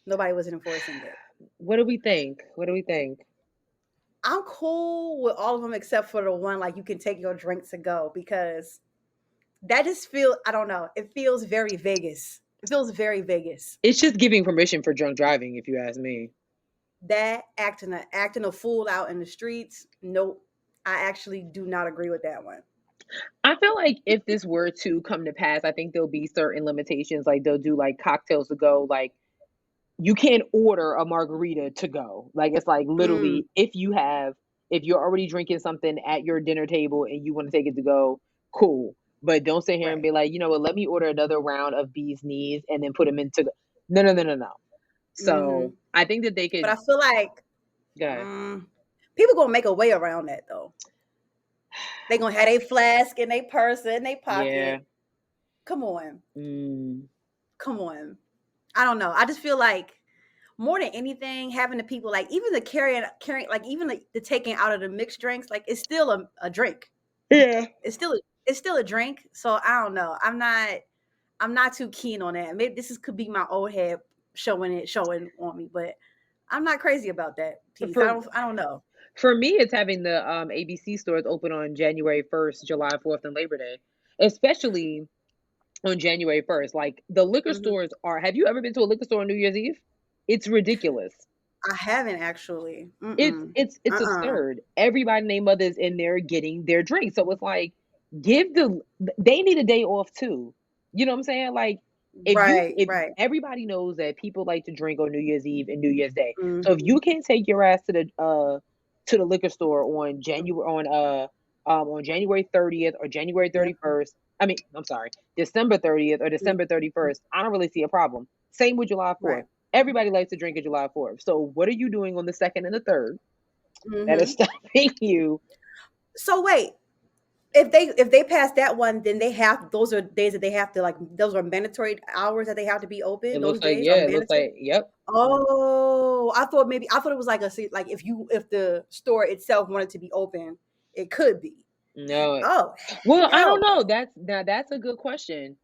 Nobody was enforcing it. What do we think? I'm cool with all of them except for the one like you can take your drink to go, because that just feels, I don't know. It feels very Vegas. It's just giving permission for drunk driving, if you ask me. That acting a fool out in the streets, nope. I actually do not agree with that one. I feel like if this were to come to pass, I think there'll be certain limitations. Like they'll do like cocktails to go. Like you can't order a margarita to go. Like it's like literally if you're already drinking something at your dinner table and you want to take it to go, cool. But don't sit here and be like, you know what, let me order another round of bee's knees and then put them into no. So I think that they could. But I feel like people gonna make a way around that though. They gonna have a flask in their purse in their pocket. Yeah. Come on. Mm. Come on. I don't know. I just feel like more than anything, having the people like even the carrying like even the taking out of the mixed drinks, like it's still a drink. Yeah. It's still a drink. So I don't know. I'm not too keen on that. Maybe could be my old head showing on me, but I'm not crazy about that piece. I don't know. For me, it's having the ABC stores open on January 1st, July 4th, and Labor Day, especially on January 1st. Like the liquor stores are. Have you ever been to a liquor store on New Year's Eve? It's ridiculous. I haven't actually. It's absurd. Everybody and their mother's in there getting their drink. So it's like they need a day off too. You know what I'm saying? Like if Right. everybody knows that people like to drink on New Year's Eve and New Year's Day. So if Mhm. you can't take your ass to the liquor store on January 30th or January Yeah. 31st. I mean, I'm sorry, December 30th or December 31st. I don't really see a problem. Same with July 4th. Right. Everybody likes to drink on July 4th. So what are you doing on the 2nd and the 3rd that is Mhm. stopping you? So wait, if they pass that one, then those are days that they have to like those are mandatory hours that they have to be open. It Those looks like, days are yeah, it looks mandatory. like, yep. Oh, I thought it was like like if the store itself wanted to be open, it could be. No. Oh, Well, I don't hell know. no. That's a good question.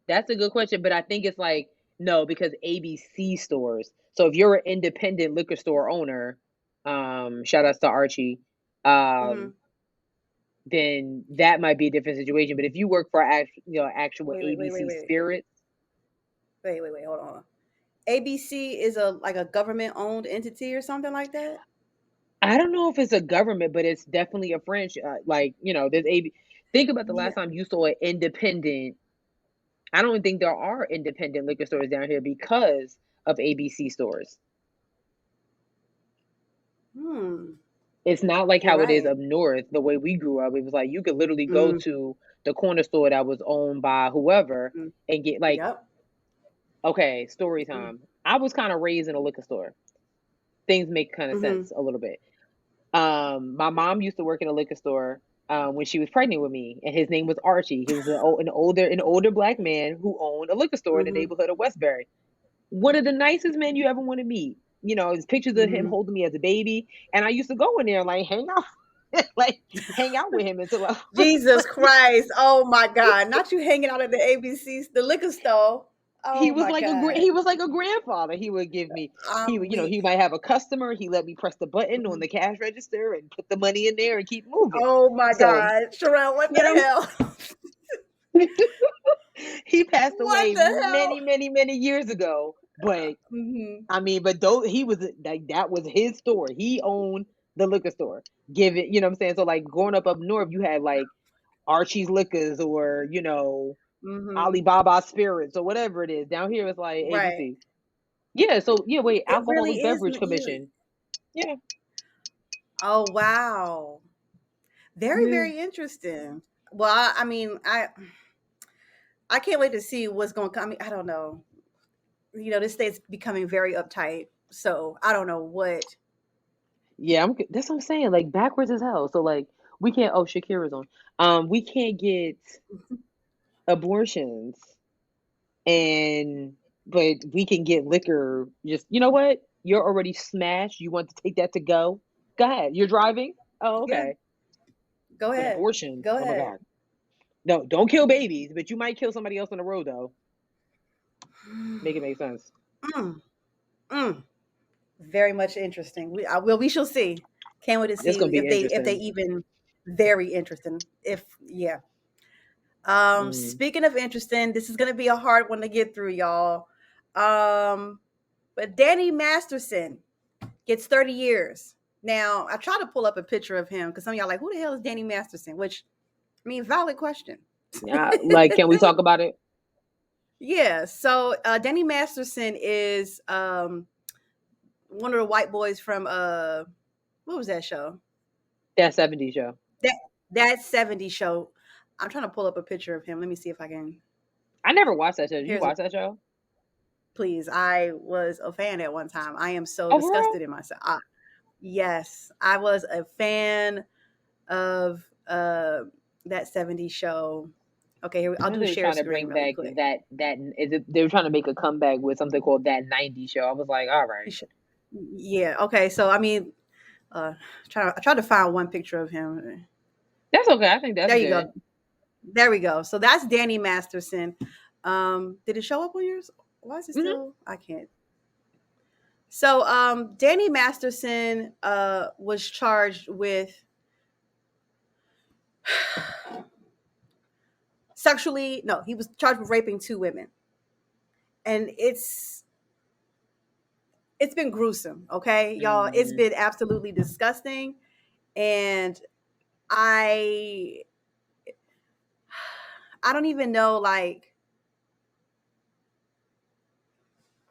That's a good question, but I think it's like no, because ABC stores. So if you're an independent liquor store owner, shout outs to Archie, um, Mhm. then that might be a different situation. But if you work for actual Wait, ABC wait. Spirits, Wait. Hold on. ABC is a government owned entity or something like that. I don't know if it's a government, but it's definitely a French. Like there's AB. Think about the Yeah. last time you saw an independent. I don't think there are independent liquor stores down here because of ABC stores. Hmm. It's not like You're how it is right. up north, the way we grew up. It was like you could literally go Mm, to the corner store that was owned by whoever mm. and get like, Yep. okay, story Mm, time. I was kind of raised in a liquor store. Things make kind of mm-hmm. sense a little bit. My mom used to work in a liquor store when she was pregnant with me, and his name was Archie. He was an older black man who owned a liquor store in the Mm-hmm. neighborhood of Westbury. One of the nicest men you ever want to meet. There's pictures of him Mm-hmm. holding me as a baby, and I used to go in there and like hang out, like hang out with him until I was Jesus like, Christ! Oh my God! Not you hanging out at the ABC's, the liquor store. he Oh was my like God! he was like a grandfather. He would give me I'm weak. he might have a customer. He let me press the button on Mhm. the cash register and put the money in there and keep moving. Oh my So God, Sherelle, what you the know, hell? he passed What away the hell? many years ago. But Mm-hmm. I mean, but though he was like that was his store. He owned the liquor store. Give it, you know what I'm saying? So like growing up north, you had like Archie's Liquors or Mm-hmm. Alibaba Spirits or whatever it is. Down here it's like Right. ABC. Yeah, so yeah, wait, It really Alcoholic is. Beverage Commission. Yeah. Oh wow. Very, Yeah. very interesting. Well, I mean, I can't wait to see what's going to come. I mean, I don't know. This state's becoming very uptight, so I don't know what. Yeah, that's what I'm saying. Like backwards as hell. So like we can't Shakira's on. We can't get abortions and but we can get liquor. Just you know what? You're already smashed. You want to take that to go? Go ahead. You're driving? Oh, Yeah, okay. go But ahead, abortion, go oh my ahead. God. No, don't kill babies, but you might kill somebody else on the road though. Make it make sense. Mm, mm. Very much interesting. We shall see. Can't wait to It's see gonna be if they interesting. even very interesting. If yeah. Mm. Speaking of interesting, this is gonna be a hard one to get through, y'all. Um, but Danny Masterson gets 30 years. Now, I tried to pull up a picture of him because some of y'all like, who the hell is Danny Masterson? Which, I mean, valid question. Yeah, like, can we talk about it? Yeah. So Danny Masterson is one of the white boys from what was that show? That 70s show. That that 70s show. I'm trying to pull up a picture of him. Let me see if I can. I never watched that show. Did you Here's a watch that show? please. I was a fan at one time. I am so Oh, disgusted in myself. Yes, I was a fan of that 70s show. Okay, here I'll do share screen really quick. They were trying to make a comeback with something called That 90s Show. I was like, all right. Yeah. Okay. So I mean, I tried to find one picture of him. That's okay. I think that's there. You good. go. There we go. So that's Danny Masterson. Did it show up on yours? Why is it still? I can't. So Danny Masterson was charged with he was charged with raping 2 women. And it's been gruesome, okay, y'all. It's been absolutely disgusting. And I don't even know, like,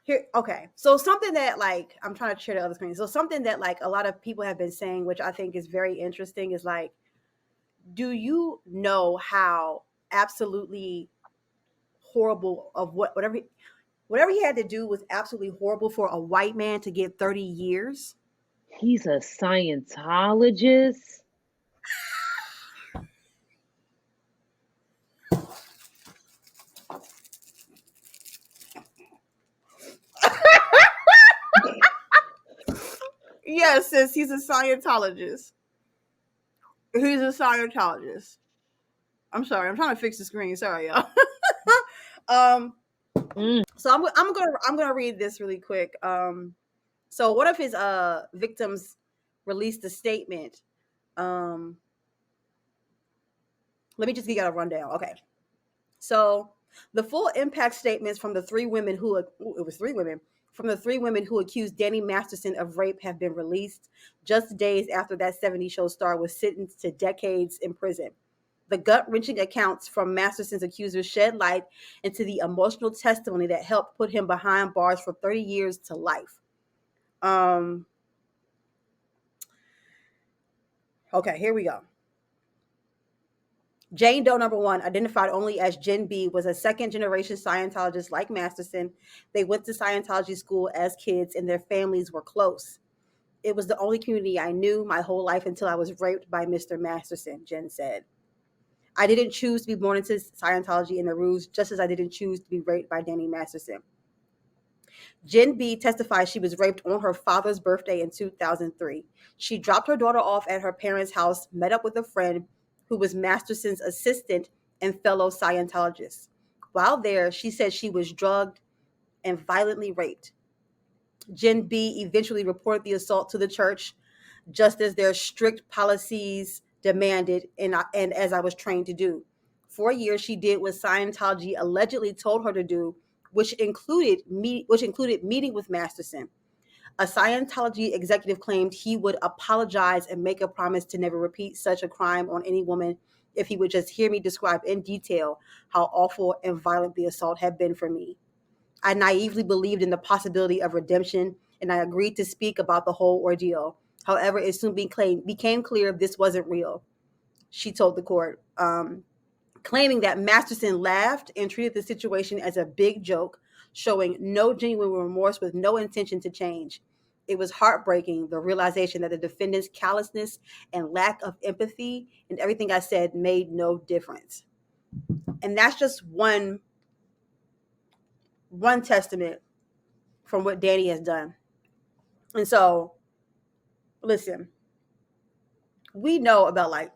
here, okay. So something that, like, I'm trying to share the other screen. So something that, like, a lot of people have been saying, which I think is very interesting, is like, do you know how absolutely horrible of whatever he had to do was absolutely horrible for a white man to get 30 years? He's a Scientologist. Yes, sis, he's a Scientologist. He's a Scientologist. I'm sorry, I'm trying to fix the screen. Sorry, y'all. So I'm gonna read this really quick. So one of his victims released a statement. Let me just give you a rundown. Okay. So the full impact statements from the 3 women who accused Danny Masterson of rape have been released just days after that 70 show star was sentenced to decades in prison. The gut-wrenching accounts from Masterson's accusers shed light into the emotional testimony that helped put him behind bars for 30 years to life. Okay, here we go. Jane Doe number 1, identified only as Jen B, was a second-generation Scientologist like Masterson. They went to Scientology school as kids, and their families were close. It was the only community I knew my whole life until I was raped by Mr. Masterson, Jen said. I didn't choose to be born into Scientology in the ruse, just as I didn't choose to be raped by Danny Masterson. Jen B testified she was raped on her father's birthday in 2003. She dropped her daughter off at her parents' house, met up with a friend who was Masterson's assistant and fellow Scientologist. While there, she said she was drugged and violently raped. Jen B eventually reported the assault to the church, just as their strict policies demanded, and as I was trained to do. 4 years she did what Scientology allegedly told her to do, which included meeting with Masterson. A Scientology executive claimed he would apologize and make a promise to never repeat such a crime on any woman if he would just hear me describe in detail how awful and violent the assault had been for me. I naively believed in the possibility of redemption, and I agreed to speak about the whole ordeal. However, it soon became clear this wasn't real, she told the court, claiming that Masterson laughed and treated the situation as a big joke, showing no genuine remorse with no intention to change. It was heartbreaking, the realization that the defendant's callousness and lack of empathy and everything I said made no difference. And that's just one testament from what Danny has done. And so, listen, we know about, like,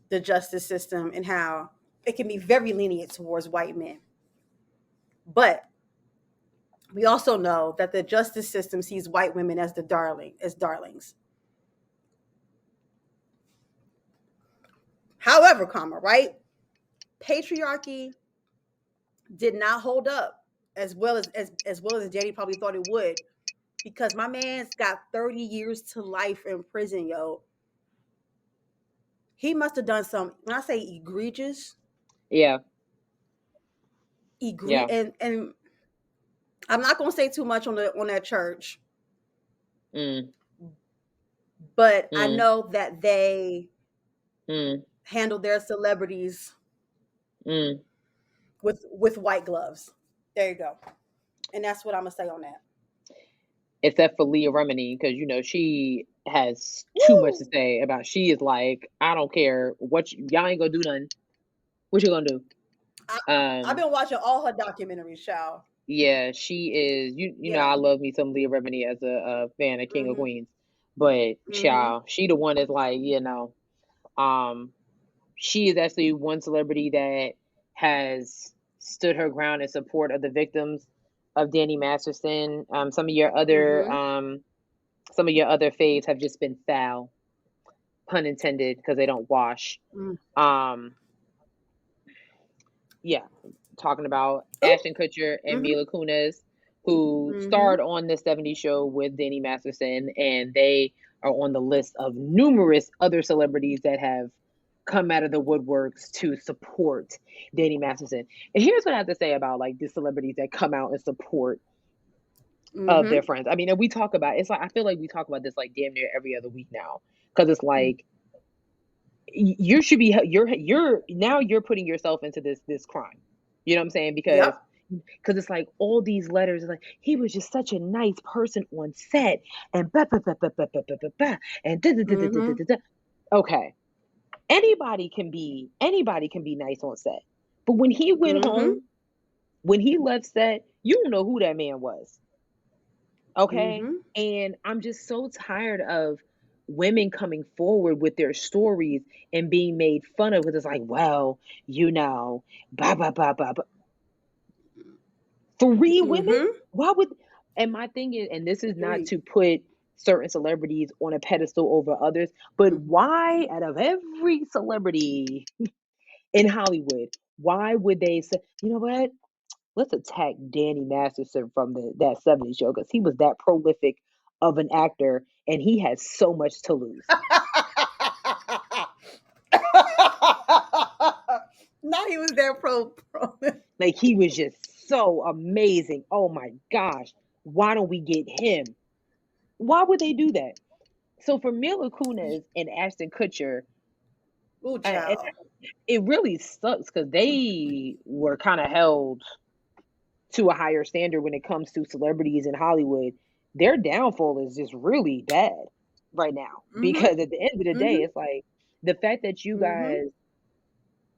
the justice system and how it can be very lenient towards white men. But we also know that the justice system sees white women as darlings. However, right? Patriarchy did not hold up as well as Danny probably thought it would, because my man's got 30 years to life in prison, yo. He must have done some, when I say egregious, yeah. And I'm not gonna say too much on that church, but I know that they handle their celebrities with white gloves. There you go. And that's what I'm gonna say on that. Except for Leah Remini, because she has too much to say about. She is like, I don't care what y'all ain't gonna do nothing. What you gonna do? I've been watching all her documentaries, child. Yeah, she is. You know, I love me some Leah Remini as a fan of King of Queens, but child, she the one that's like, she is actually one celebrity that has stood her ground in support of the victims of Danny Masterson. Some of your other faves have just been foul, pun intended, because they don't wash. Yeah, talking about Ashton Kutcher and Mila Kunis, who starred on the 70s show with Danny Masterson, and they are on the list of numerous other celebrities that have come out of the woodworks to support Danny Masterson. And here's what I have to say about like the celebrities that come out in support of their friends. I mean, and we talk about, it's like, I feel like we talk about this like damn near every other week now, because it's like, you should be, you're putting yourself into this crime. You know what I'm saying? Because it's like all these letters, like he was just such a nice person on set, and and okay, anybody can be nice on set, but when he went home, when he left set, you don't know who that man was. Okay, and I'm just so tired of women coming forward with their stories and being made fun of, because it's like, well, blah blah blah blah blah. 3 women? Why would? And my thing is, and this is not to put certain celebrities on a pedestal over others, but why, out of every celebrity in Hollywood, why would they say, you know what? Let's attack Danny Masterson from that 70s show, because he was that prolific of an actor and he has so much to lose. Not he was that pro. Like, he was just so amazing. Oh my gosh. Why don't we get him? Why would they do that? So for Mila Kunis and Ashton Kutcher, it really sucks, because they were kind of held to a higher standard when it comes to celebrities in Hollywood. Their downfall is just really bad right now, because at the end of the day, it's like the fact that you guys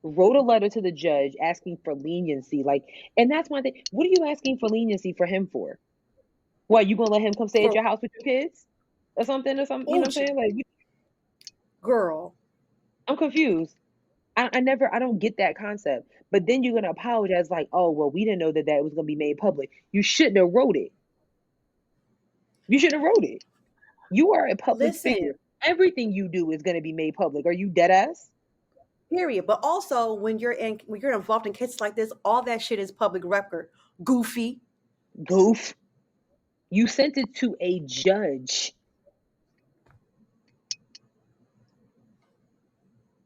wrote a letter to the judge asking for leniency, like, and that's one thing. What are you asking for leniency for him for? What, you gonna let him come stay at your house with your kids or something? You know what I'm saying? Like, girl, I'm confused. I don't get that concept. But then you're gonna apologize like, oh well, we didn't know that was gonna be made public. You shouldn't have wrote it. You shouldn't have wrote it. You are a public figure. Everything you do is gonna be made public. Are you dead ass? Period. But also, when you're involved in cases like this, all that shit is public record. Goofy. Goof. You sent it to a judge.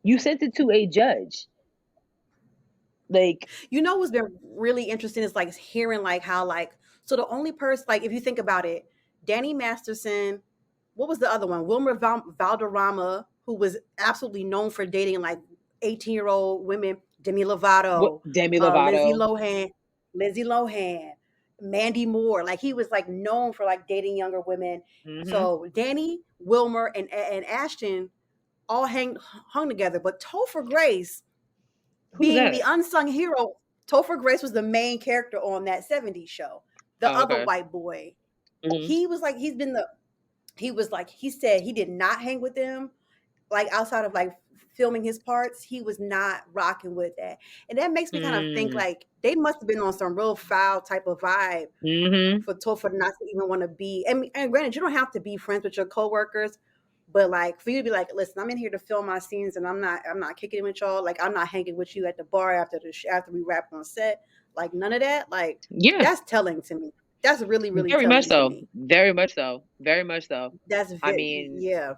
You sent it to a judge. Like, you know what's been really interesting is like hearing like how like, so the only person, like if you think about it, Danny Masterson, what was the other one? Wilmer Valderrama, who was absolutely known for dating like 18-year-old women, Demi Lovato, Lindsay Lohan, Mandy Moore. Like he was like known for like dating younger women. So Danny, Wilmer, and Ashton all hung together. But Topher Grace, being the unsung hero, Topher Grace was the main character on that 70s show. The other white boy. He was like, he said he did not hang with them. Like outside of like filming his parts, he was not rocking with that. And that makes me kind of think like they must have been on some real foul type of vibe for Topher not to even want to be. And granted, you don't have to be friends with your coworkers, but like for you to be like, listen, I'm in here to film my scenes, and I'm not kicking it with y'all. Like I'm not hanging with you at the bar after we wrap on set. Like none of that. Like that's telling to me. That's really, really very much so. To me. Very much so. Very much so. That's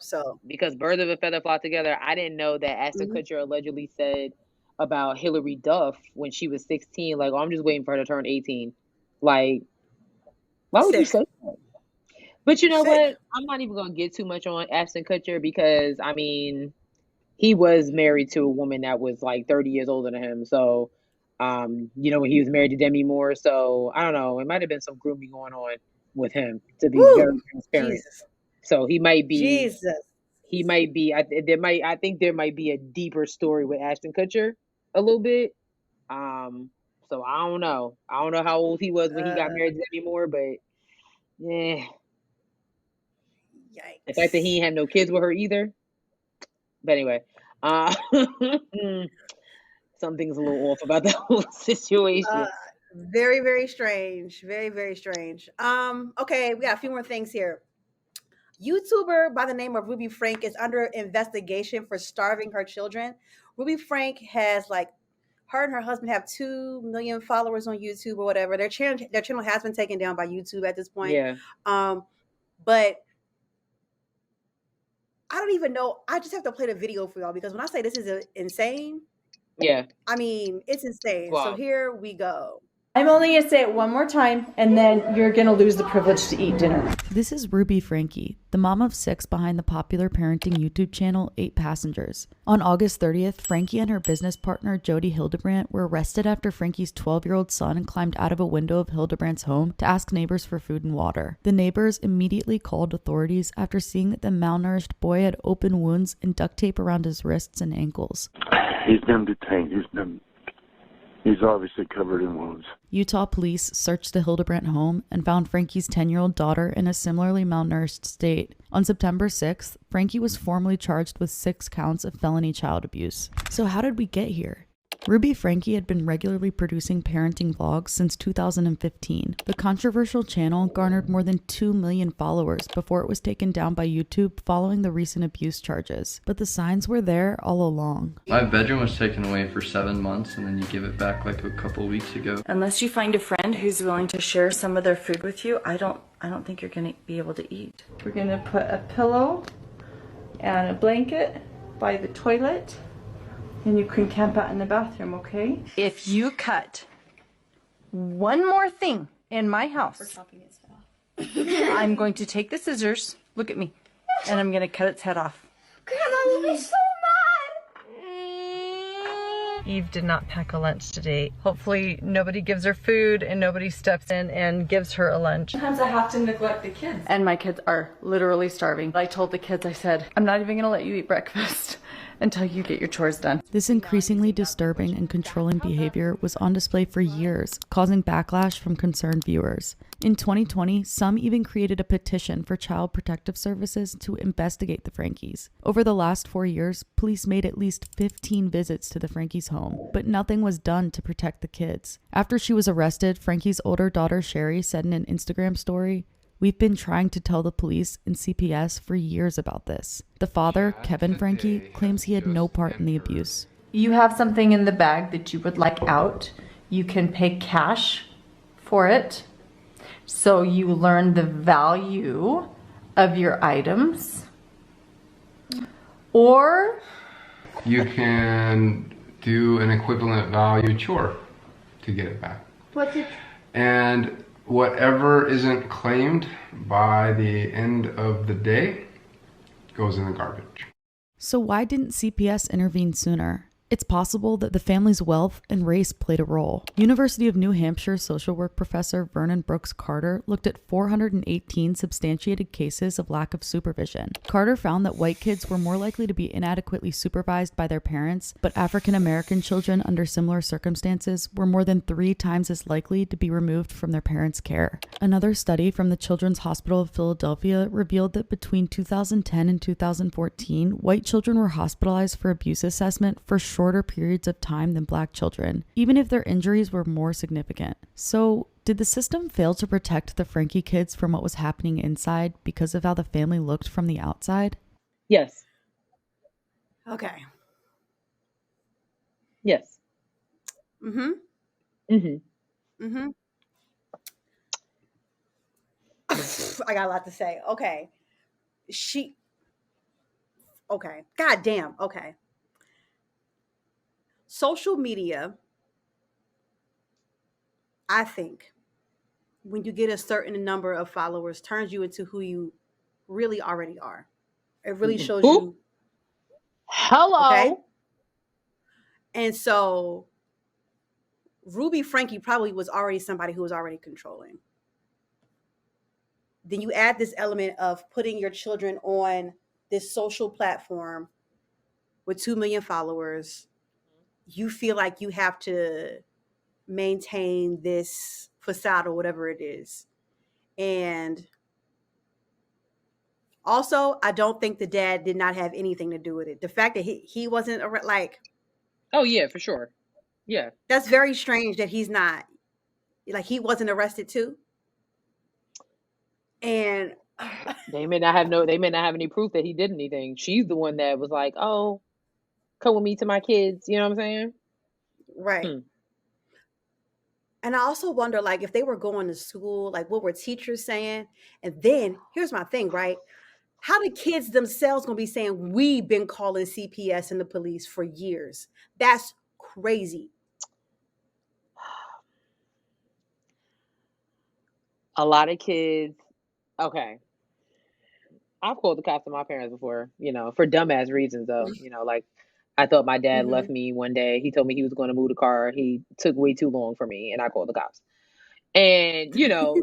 so because birds of a feather flock together. I didn't know that Ashton Kutcher allegedly said about Hillary Duff when she was 16, like, oh, I'm just waiting for her to turn 18. Like, why would you say that? But you know what? I'm not even gonna get too much on Ashton Kutcher, because I mean, he was married to a woman that was like 30 years older than him. So you know, when he was married to Demi Moore. So I don't know. It might have been some grooming going on with him, to be very transparent. So he might be. Jesus. He might be. I think there might be a deeper story with Ashton Kutcher a little bit. So I don't know. I don't know how old he was when he got married to Demi Moore, but yeah, the fact that he Yikes. ain't had no kids with her either. But anyway, something's a little off about that whole situation. Very, very strange. Very, very strange. Okay, we got a few more things here. YouTuber by the name of Ruby Frank is under investigation for starving her children. Ruby Frank has her and her husband have 2 million followers on YouTube or whatever. Their channel has been taken down by YouTube at this point. Yeah. But I don't even know. I just have to play the video for y'all because when I say this is insane, Yeah. I mean, it's insane. Wow. So here we go. I'm only going to say it one more time, and then you're going to lose the privilege to eat dinner. This is Ruby Frankie, the mom of 6 behind the popular parenting YouTube channel 8 Passengers. On August 30th, Frankie and her business partner Jody Hildebrandt were arrested after Frankie's 12-year-old son climbed out of a window of Hildebrandt's home to ask neighbors for food and water. The neighbors immediately called authorities after seeing that the malnourished boy had open wounds and duct tape around his wrists and ankles. He's been detained. He's obviously covered in wounds. Utah police searched the Hildebrandt home and found Frankie's 10-year-old daughter in a similarly malnourished state. On September 6th, Frankie was formally charged with 6 counts of felony child abuse. So how did we get here? Ruby Frankie had been regularly producing parenting vlogs since 2015. The controversial channel garnered more than 2 million followers before it was taken down by YouTube following the recent abuse charges. But the signs were there all along. My bedroom was taken away for 7 months and then you give it back like a couple weeks ago. Unless you find a friend who's willing to share some of their food with you, I don't think you're gonna be able to eat. We're going to put a pillow and a blanket by the toilet, and you can camp out in the bathroom, okay? If you cut one more thing in my house, I'm going to take the scissors, look at me, and I'm going to cut its head off. Grandma will be so mad! Eve did not pack a lunch today. Hopefully nobody gives her food and nobody steps in and gives her a lunch. Sometimes I have to neglect the kids. And my kids are literally starving. I told the kids, I said, I'm not even going to let you eat breakfast until you get your chores done. This increasingly disturbing and controlling behavior was on display for years, causing backlash from concerned viewers. In 2020, some even created a petition for Child Protective Services to investigate the Frankies. Over the last 4 years, police made at least 15 visits to the Frankies' home, but nothing was done to protect the kids. After she was arrested, Frankie's older daughter Sherry said in an Instagram story, "We've been trying to tell the police and CPS for years about this." The father, Kevin Frankie, claims he had no part in the abuse. You have something in the bag that you would like out. You can pay cash for it. So you learn the value of your items. Or you can do an equivalent value chore to get it back. What's it? And whatever isn't claimed by the end of the day goes in the garbage. So why didn't CPS intervene sooner? It's possible that the family's wealth and race played a role. University of New Hampshire social work professor Vernon Brooks Carter looked at 418 substantiated cases of lack of supervision. Carter found that white kids were more likely to be inadequately supervised by their parents, but African American children under similar circumstances were more than 3 times as likely to be removed from their parents' care. Another study from the Children's Hospital of Philadelphia revealed that between 2010 and 2014, white children were hospitalized for abuse assessment for shorter periods of time than black children, even if their injuries were more significant. So, did the system fail to protect the Frankie kids from what was happening inside because of how the family looked from the outside? Yes. Okay. Yes. Mm-hmm. Mm-hmm. Mm-hmm. I got a lot to say. Okay. Okay. God damn. Okay. Social media, I think, when you get a certain number of followers, turns you into who you really already are. It really shows you. Hello. Okay? And so Ruby Frankie probably was already somebody who was already controlling. then you add this element of putting your children on this social platform with 2 million followers. You feel like you have to maintain this facade or whatever it is. And also, I don't think the dad did not have anything to do with it. The fact that he wasn't like, oh yeah, for sure, yeah, that's very strange that he's not, like, he wasn't arrested too. And they may not have any proof that he did anything. She's the one that was like, "Oh, come with me to my kids." You know what I'm saying? Right. And I also wonder, like, if they were going to school, like, what were teachers saying? And then here's my thing, right? How the kids themselves gonna be saying, we've been calling CPS and the police for years? That's crazy. A lot of kids. Okay, I've called the cops on my parents before, for dumbass reasons though. Like I thought my dad left me one day. He told me he was going to move the car. He took way too long for me, and I called the cops. And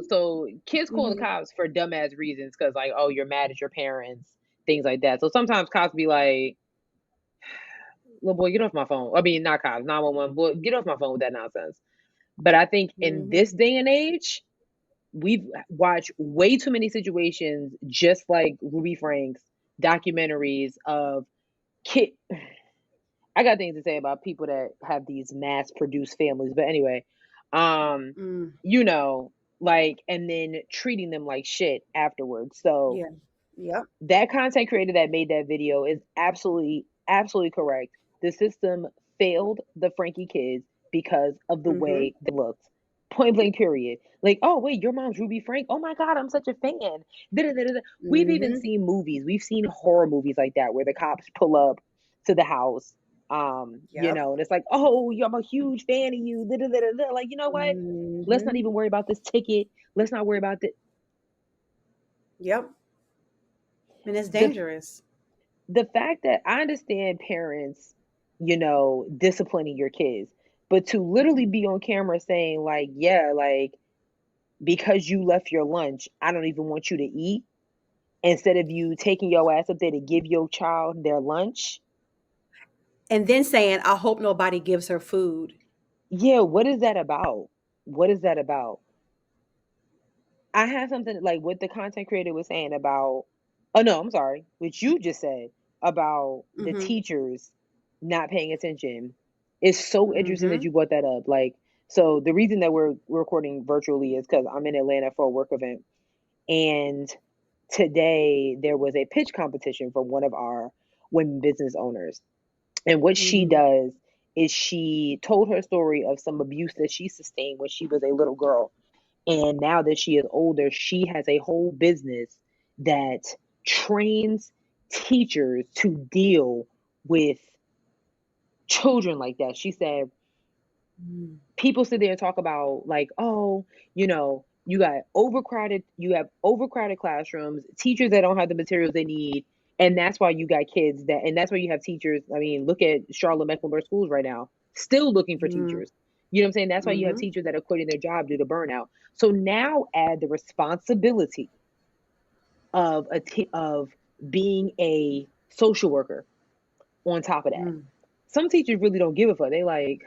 so kids call the cops for dumbass reasons because, like, oh, you're mad at your parents, things like that. So sometimes cops be like, "Little boy, get off my phone." I mean, not cops, 911, boy, get off my phone with that nonsense. But I think in this day and age, we've watched way too many situations, just like Ruby Frank's documentaries of kid. I got things to say about people that have these mass-produced families, but anyway, like, and then treating them like shit afterwards. So that content creator that made that video is absolutely, absolutely correct. The system failed the Frankie kids because of the way they looked. Point blank, period. Like, oh wait, your mom's Ruby Frank. Oh my God, I'm such a fan. Da-da-da-da-da. We've even seen movies. We've seen horror movies like that where the cops pull up to the house, and it's like, oh, I'm a huge fan of you. Da-da-da-da-da. Like, you know what? Let's not even worry about this ticket. Let's not worry about it. Yep. And it's dangerous. The fact that I understand parents, disciplining your kids, but to literally be on camera saying like, yeah, like, because you left your lunch, I don't even want you to eat, instead of you taking your ass up there to give your child their lunch. And then saying, I hope nobody gives her food. Yeah, what is that about? What is that about? I have something like what the content creator was saying about, oh no, I'm sorry, what you just said about the teachers not paying attention. It's so interesting that you brought that up. Like, so the reason that we're recording virtually is because I'm in Atlanta for a work event. And today there was a pitch competition for one of our women business owners. And what she does is she told her story of some abuse that she sustained when she was a little girl. And now that she is older, she has a whole business that trains teachers to deal with children like that. She said, people sit there and talk about like, oh, you have overcrowded classrooms, teachers that don't have the materials they need. And that's why you got kids and that's why you have teachers. I mean, look at Charlotte Mecklenburg schools right now, still looking for teachers. You know what I'm saying? That's why you have teachers that are quitting their job due to burnout. So now add the responsibility of being a social worker on top of that. Some teachers really don't give a fuck. They like,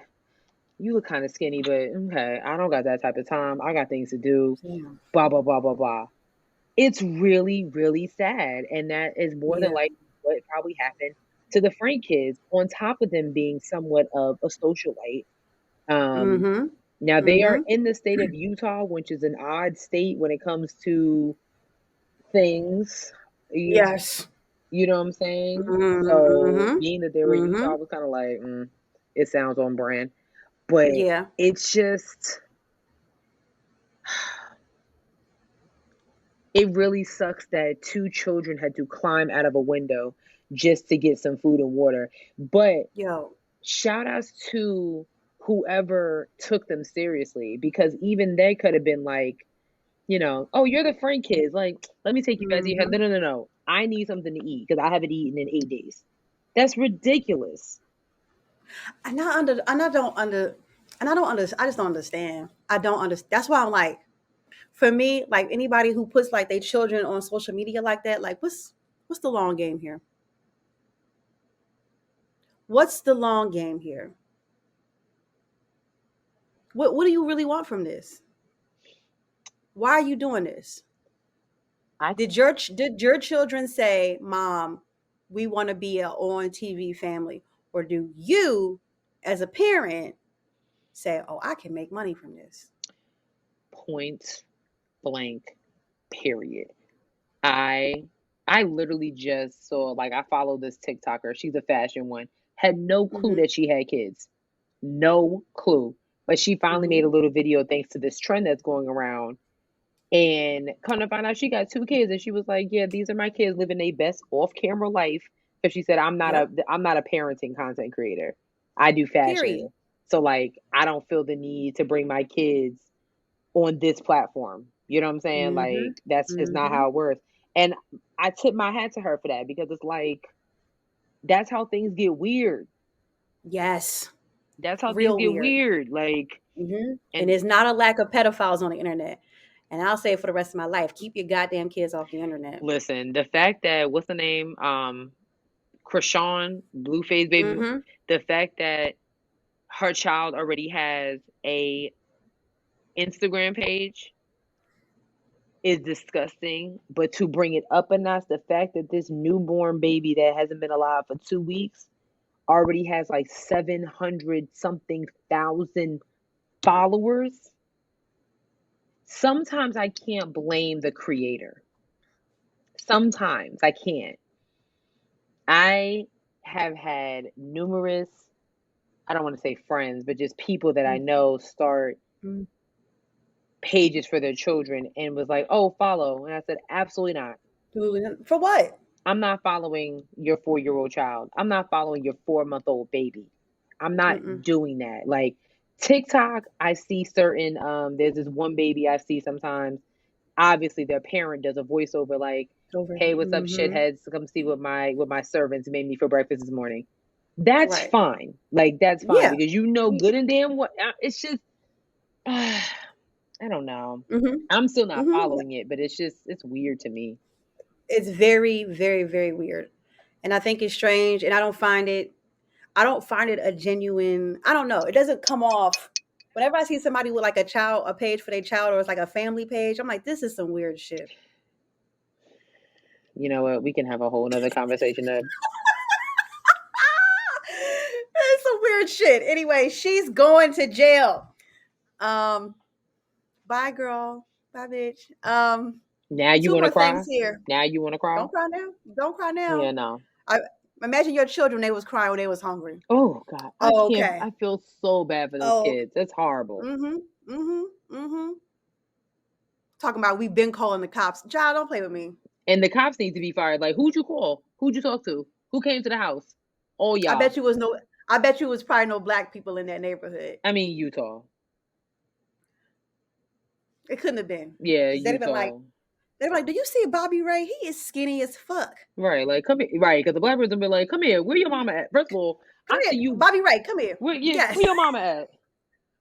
you look kind of skinny, but okay, I don't got that type of time. I got things to do. Blah, blah, blah, blah, blah. It's really, really sad. And that is more than likely what probably happened to the Frank kids, on top of them being somewhat of a socialite. Now they are in the state of Utah, which is an odd state when it comes to things. Yes. You know what I'm saying? So being that they were in Utah, I was kind of like, it sounds on brand. But it's just, it really sucks that 2 children had to climb out of a window just to get some food and water. But shout outs to whoever took them seriously, because even they could have been like, oh, you're the Frank kids. Like, let me take you guys. No. I need something to eat because I haven't eaten in 8 days. That's ridiculous. I just don't understand. I don't understand. That's why I'm like, for me, like anybody who puts like their children on social media like that, like what's the long game here? What's the long game here? What do you really want from this? Why are you doing this? Did your children say, "Mom, we want to be an on TV family," or do you, as a parent, say, "Oh, I can make money from this"? Point blank, period. I literally just saw, like, I follow this TikToker. She's a fashion one. Had no clue that she had kids. No clue. But she finally made a little video thanks to this trend that's going around. And come to find out, she got 2 kids, and she was like, "Yeah, these are my kids living their best off-camera life." Because she said, "I'm not a parenting content creator. I do fashion. Period. So like, I don't feel the need to bring my kids on this platform." You know what I'm saying? Like, that's just not how it works. And I tip my hat to her for that, because it's like, that's how things get weird. Yes. That's how things get weird. Like, and there's not a lack of pedophiles on the internet. And I'll say it for the rest of my life: keep your goddamn kids off the internet. Listen, the fact that, what's the name? Krishan, Blueface baby. The fact that her child already has a Instagram page is disgusting. But to bring it up a notch, the fact that this newborn baby that hasn't been alive for 2 weeks already has like 700 something thousand followers. Sometimes I can't blame the creator. Sometimes I can't. I have had numerous, I don't want to say friends, but just people that I know start pages for their children and was like, "Oh, follow." And I said, "Absolutely not." For what? I'm not following your 4-year-old child. I'm not following your 4-month-old baby. I'm not doing that. Like, TikTok, I see certain, there's this one baby I see sometimes. Obviously, their parent does a voiceover like, "Hey, what's up, shitheads? Come see what my servants made me for breakfast this morning." That's fine. Like, that's fine, because you know good and damn what. It's just, I don't know. I'm still not following it, but it's weird to me. It's very, very, very weird, and I think it's strange, and I don't find it a genuine. I don't know. It doesn't come off. Whenever I see somebody with like a page for their child, or it's like a family page, I'm like, this is some weird shit. You know what? We can have a whole nother conversation there. It's some weird shit. Anyway, she's going to jail. Bye, girl. Bye, bitch. Now you want to cry? Here. Now you want to cry? Don't cry now. Don't cry now. Yeah, no. Imagine your children, they was crying when they was hungry. Oh, God. Okay. I feel so bad for those kids. That's horrible. Talking about, we've been calling the cops. Child, don't play with me. And the cops need to be fired. Like, who'd you call? Who'd you talk to? Who came to the house? Oh, y'all. I bet you was probably no black people in that neighborhood. I mean, Utah. It couldn't have been. Yeah, Utah. They're like, "Do you see Bobby Ray? He is skinny as fuck." Right, like, come here. Right, because the black person be like, "Come here. Where your mama at?" First of all, I see you, Bobby Ray. Come here. Where your mama at?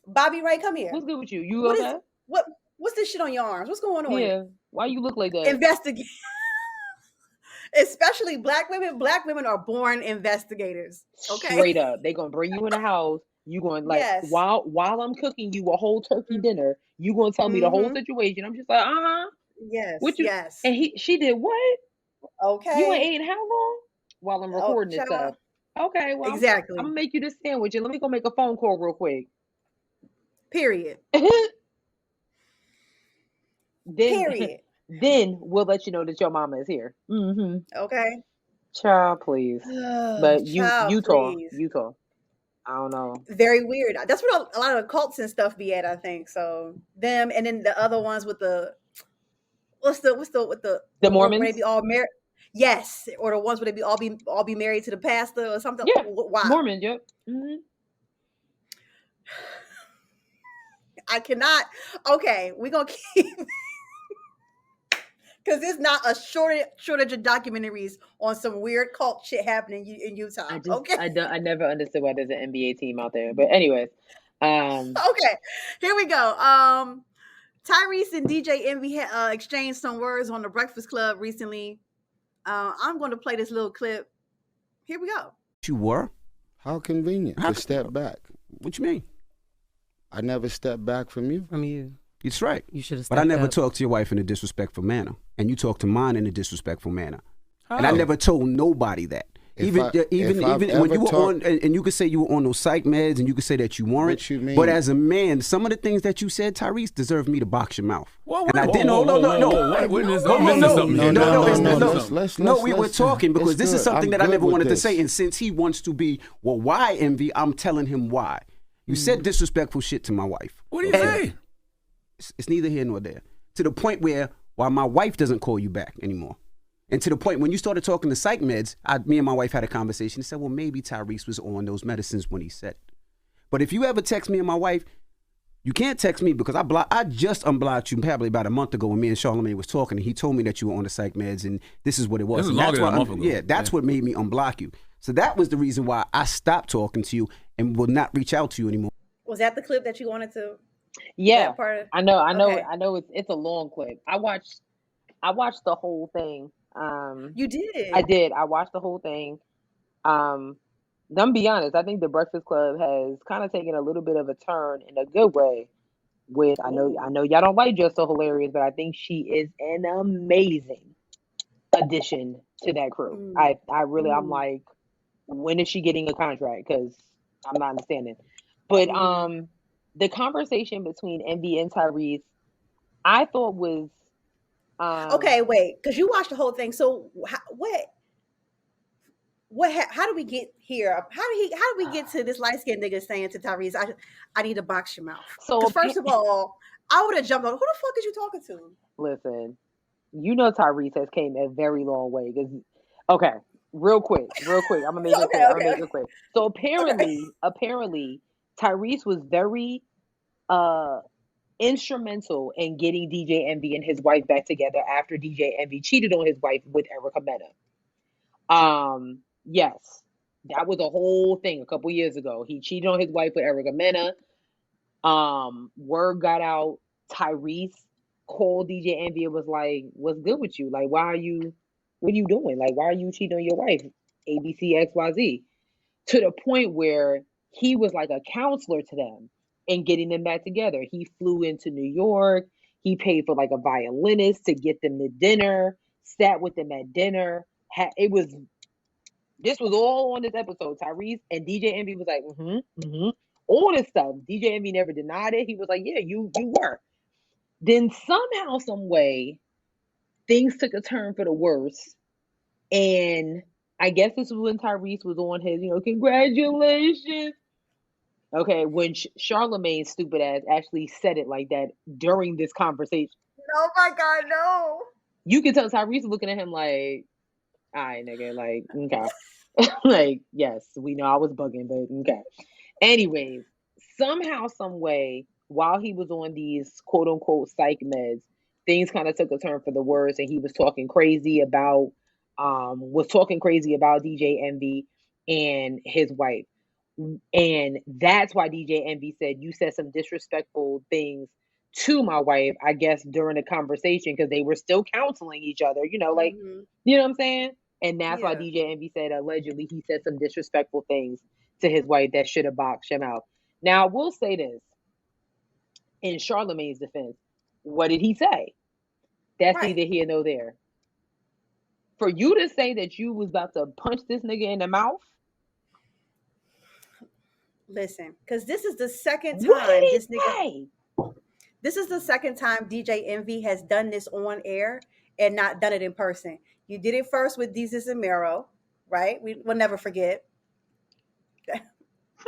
Bobby Ray, come here. What's good with you? You okay? What's this shit on your arms? What's going on? Yeah. Why you look like that? Investigate. Especially black women. Black women are born investigators. Okay. Straight up, they gonna bring you in the house. You going like, while I'm cooking you a whole turkey dinner, you gonna tell me the whole situation. I'm just like, yes, yes. And she did what? Okay. You ain't ate how long? While I'm recording this stuff. Okay, well, exactly. I'm gonna make you this sandwich, and let me go make a phone call real quick. Period. Then we'll let you know that your mama is here. Okay. Child, please. But Utah. I don't know. Very weird. That's what a lot of the cults and stuff be at, I think. So them, and then the other ones with the the Mormons? Where they be all married. Yes, or the ones where they all be married to the pastor or something. Yeah, wow. Mormons. Yep. I cannot. Okay, we're gonna keep. Because there's not a shortage of documentaries on some weird cult shit happening in Utah. I never understood why there's an NBA team out there. But anyways. Okay, here we go. Tyrese and DJ Envy exchanged some words on the Breakfast Club recently. I'm going to play this little clip. Here we go. You were? How convenient to step back. What you mean? I never stepped back from you. From you. It's right. You should have. But I never talked to your wife in a disrespectful manner, and you talked to mine in a disrespectful manner. Oh. And I never told nobody that. Even when you were on, and you could say you were on those psych meds, and you could say that you weren't. What you mean? But as a man, some of the things that you said, Tyrese, deserve me to box your mouth. Whoa, and I didn't. No, we were talking because this is something that I never wanted to say. And since he wants to be, well, why Envy? I'm telling him why. You said disrespectful shit to my wife. What do you say? It's neither here nor there. To the point where my wife doesn't call you back anymore. And to the point when you started talking to psych meds, me and my wife had a conversation and said, well, maybe Tyrese was on those medicines when he said it. But if you ever text me and my wife, you can't text me because I just unblocked you probably about a month ago when me and Charlamagne was talking, and he told me that you were on the psych meds and this is what it was. This was longer than a month ago. Yeah, that's what made me unblock you. So that was the reason why I stopped talking to you and will not reach out to you anymore. Was that the clip that you wanted to? Yeah, I know. Okay. I know. It's a long clip. I watched the whole thing. You did. I did. I watched the whole thing. I'm gonna be honest. I think the Breakfast Club has kind of taken a little bit of a turn in a good way. I know y'all don't like Just So Hilarious, but I think she is an amazing addition to that crew. I'm like, when is she getting a contract? Because I'm not understanding. But the conversation between Envy and Tyrese, I thought was okay. Wait, because you watched the whole thing. So how do we get here? How do we get to this light skinned nigga saying to Tyrese, I need to box your mouth? So first of all, I would have jumped on. Who the fuck is you talking to? Listen, you know Tyrese has came a very long way. Okay, real quick. I'm gonna make it quick. I'm gonna make it quick. So apparently, Tyrese was very instrumental in getting DJ Envy and his wife back together after DJ Envy cheated on his wife with Erica Mena. Yes, that was a whole thing a couple years ago. He cheated on his wife with Erica Mena. Word got out. Tyrese called DJ Envy and was like, "What's good with you? Like, what are you doing? Like, why are you cheating on your wife? ABC XYZ." To the point where he was like a counselor to them and getting them back together. He flew into New York. He paid for like a violinist to get them to dinner, sat with them at dinner. This was all on this episode. Tyrese and DJ Envy was like, all this stuff. DJ Envy never denied it. He was like, yeah, you were. Then somehow, some way, things took a turn for the worse. And I guess this was when Tyrese was on his, congratulations. Okay, when Charlamagne's stupid ass actually said it like that during this conversation. Oh my God, no. You can tell Tyrese looking at him like, all right, nigga, like, okay. Like, yes, we know I was bugging, but okay. Anyways, somehow, some way, while he was on these quote unquote psych meds, things kind of took a turn for the worse, and he was talking crazy about DJ Envy and his wife. And that's why DJ Envy said, you said some disrespectful things to my wife, I guess, during the conversation, because they were still counseling each other, you know what I'm saying? And that's why DJ Envy said allegedly he said some disrespectful things to his wife that should have boxed him out. Now, I will say this. In Charlamagne's defense, what did he say? That's neither here nor there. For you to say that you was about to punch this nigga in the mouth. Listen, because this is the second time this is the second time DJ Envy has done this on air and not done it in person. You did it first with Deezus and Mero, right? We'll never forget.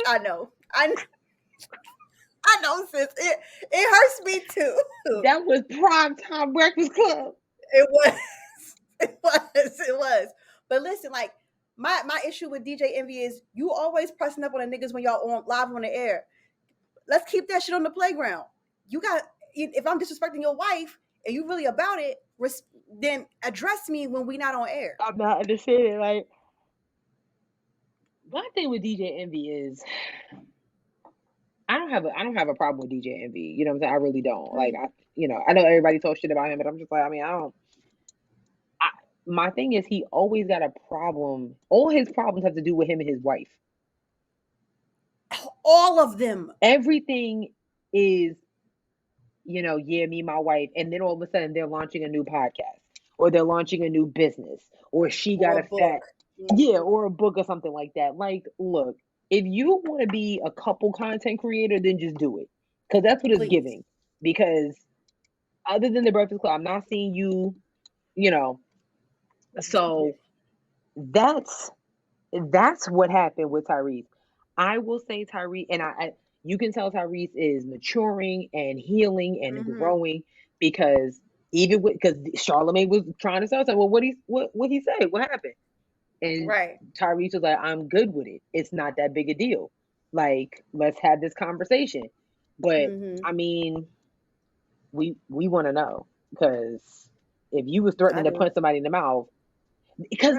I know, sis. It hurts me too. That was prime time Breakfast Club. It was. But listen, like my issue with DJ Envy is you always pressing up on the niggas when y'all on live on the air. Let's keep that shit on the playground. If I'm disrespecting your wife and you really about it, then address me when we not on air. I'm not understanding. Like, my thing with DJ Envy is I don't have a problem with DJ Envy. You know what I'm saying? I really don't. Like, I know everybody talks shit about him, but I'm just like, I mean, my thing is he always got a problem. All his problems have to do with him and his wife. All of them. Everything is, me, my wife, and then all of a sudden they're launching a new podcast, or they're launching a new business, or she got a fat, or a book or something like that. Like, look, if you want to be a couple content creator, then just do it, because that's what it's giving. Because other than the Breakfast Club, I'm not seeing you, So that's what happened with Tyrese. I will say Tyrese, and you can tell Tyrese is maturing and healing and growing, because because Charlamagne was trying to say, well, what he say? What happened? And Tyrese was like, I'm good with it. It's not that big a deal. Like, let's have this conversation. But I mean, we want to know, because if you was threatening to punch somebody in the mouth, because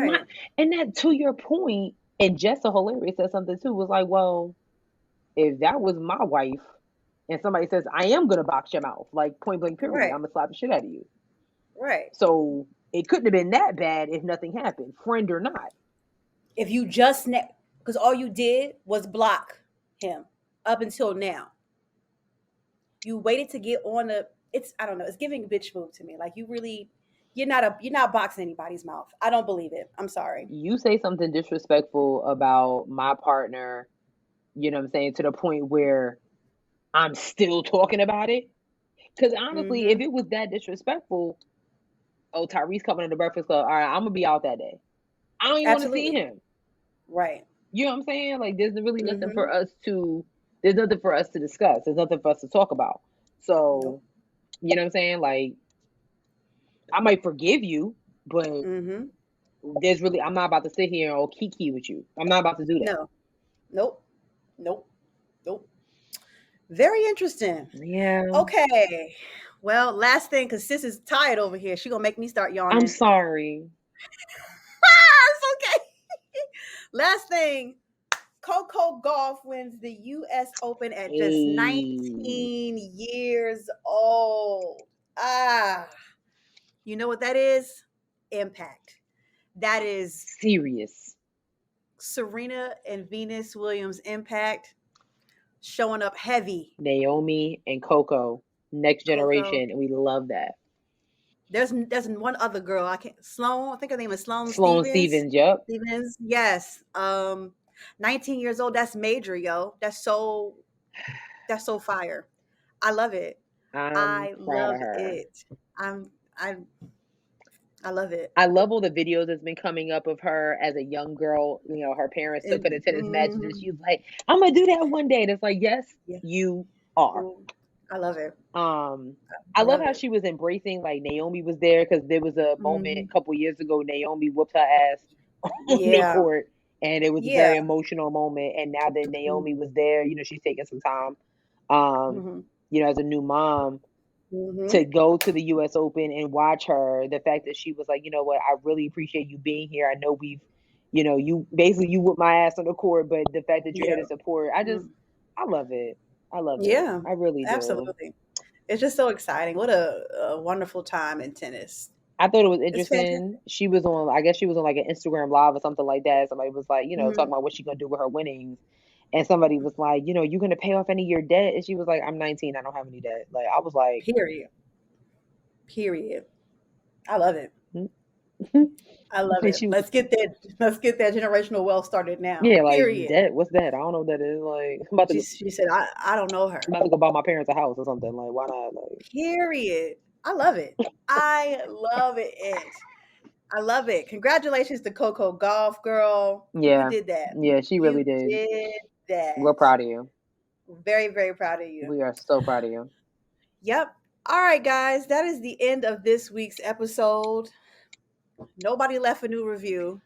and that, to your point, and Jess so hilarious said something too, was like, well, if that was my wife and somebody says, I am gonna box your mouth, like point blank period, I'm gonna slap the shit out of you. So it couldn't have been that bad if nothing happened, friend or not. If you just because all you did was block him up until now. You waited to get on I don't know, it's giving a bitch move to me. Like, you're not boxing anybody's mouth. I don't believe it. I'm sorry. You say something disrespectful about my partner, you know what I'm saying, to the point where I'm still talking about it. Because honestly, if it was that disrespectful, Tyrese coming to the Breakfast Club, all right, I'm gonna be out that day. I don't even want to see him. You know what I'm saying? Like, there's really nothing for us to. There's nothing for us to discuss. There's nothing for us to talk about. So, you know what I'm saying? Like, I might forgive you, but I'm not about to sit here and kiki with you. I'm not about to do that. Nope. Very interesting. Yeah. Okay. Well, last thing, because sis is tired over here. She gonna make me start yawning. I'm sorry. It's okay. Last thing, Coco Gauff wins the U.S. Open at just 19 years old. You know what that is? Impact. That is serious. Serena and Venus Williams impact, showing up heavy. Naomi and Coco, next generation, and we love that. There's one other girl. I think her name is Sloane Stevens. Yep. Stevens. Yes. 19 years old. That's major, yo. That's so fire. I love it. I love it. I love it. I love all the videos that's been coming up of her as a young girl. Her parents took her to tennis matches, and she's like, I'm gonna do that one day. And it's like, yes, you are. I love it. I love how she was embracing, like, Naomi was there, because there was a moment a couple years ago, Naomi whooped her ass on the court, and it was a very emotional moment. And now that Naomi was there, she's taking some time, as a new mom, to go to the U.S. Open and watch her. The fact that she was like, you know what, I really appreciate you being here. I know we've, you whooped my ass on the court, but the fact that you're here to support, I love it. I love it. Yeah, I really do. Absolutely. It's just so exciting. What a wonderful time in tennis. I thought it was interesting. She was on like an Instagram live or something like that. Somebody was like, talking about what she's gonna do with her winnings. And somebody was like, you're gonna pay off any of your debt. And she was like, I'm 19, I don't have any debt. Like, I was like, Period. I love it. I love it. Let's get that generational wealth started now. Yeah, like, debt. What's that? I don't know what that is. Like, she said, I don't know her. I'm about to go buy my parents a house or something. Like, why not? Like, period. I love it. I love it. I love it. Congratulations to Coco Gauff, girl. Yeah. You did that. Yeah, she really did. Did that. We're proud of you. Very, very proud of you. We are so proud of you. Yep. All right, guys. That is the end of this week's episode. Nobody left a new review.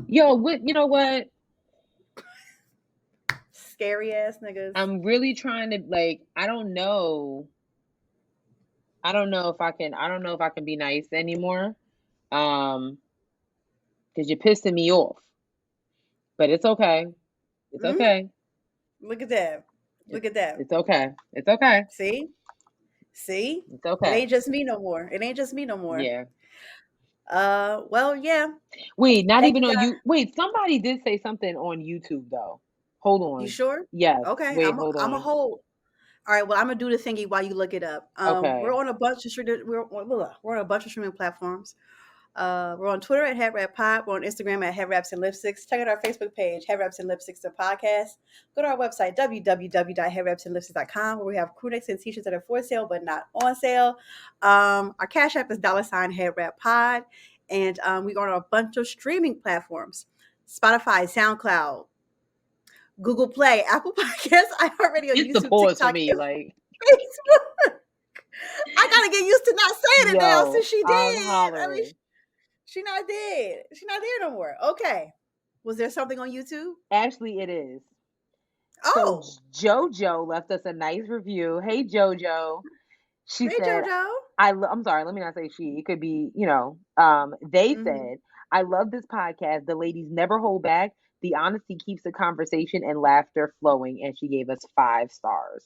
Yo, you know what? Scary ass niggas. I'm really trying to, like, I don't know if I can be nice anymore. Because you're pissing me off. But it's okay. It's okay. Look at that. Look at that. It's okay. It's okay. See? See? It's okay. It ain't just me no more. Yeah. Well, yeah. Wait, not Thank even you, on guys. you. Wait, somebody did say something on YouTube though. Hold on. You sure? Yes. Okay, Wait, hold I'm a on. hold. All right, well, I'm gonna do the thingy while you look it up. Okay. We're on a bunch of streaming platforms. We're on Twitter at Headwrap Pod. We're on Instagram at Headwraps and Lipsticks. Check out our Facebook page, Headwraps and Lipsticks, the podcast. Go to our website, www.headwrapsandlipsticks.com, where we have crew necks and t-shirts that are for sale but not on sale. Our Cash App is $Headwrap Pod. And we are on a bunch of streaming platforms. Spotify, SoundCloud, Google Play, Apple Podcasts, iHeartRadio, It's the YouTube, pause TikTok, for me, like Facebook. I gotta get used to not saying it now yo, since she I'm did. hollering. I mean, she not dead. She not there no more. Okay. Was there something on YouTube? Actually, it is. Oh. So JoJo left us a nice review. Hey JoJo. She Hey, said, JoJo. I'm sorry, let me not say she. It could be, they said, I love this podcast. The ladies never hold back. The honesty keeps the conversation and laughter flowing. And she gave us 5 stars.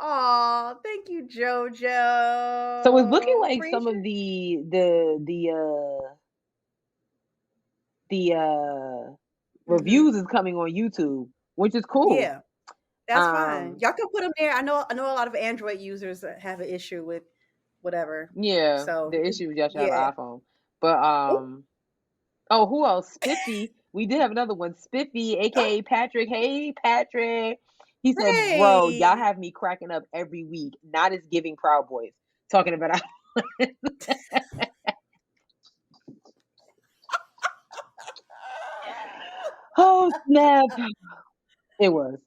Aw, thank you, JoJo. So it's looking like Appreciate some of the reviews is coming on YouTube, which is cool. Yeah, that's fine. Y'all can put them there. I know a lot of Android users have an issue with whatever. Yeah, So the issue is just have yeah. an iPhone. But who else? Spiffy. We did have another one. Spiffy, aka Patrick. Hey Patrick. He said, "Bro, y'all have me cracking up every week. Not as giving Proud Boys talking about." Oh snap! It was.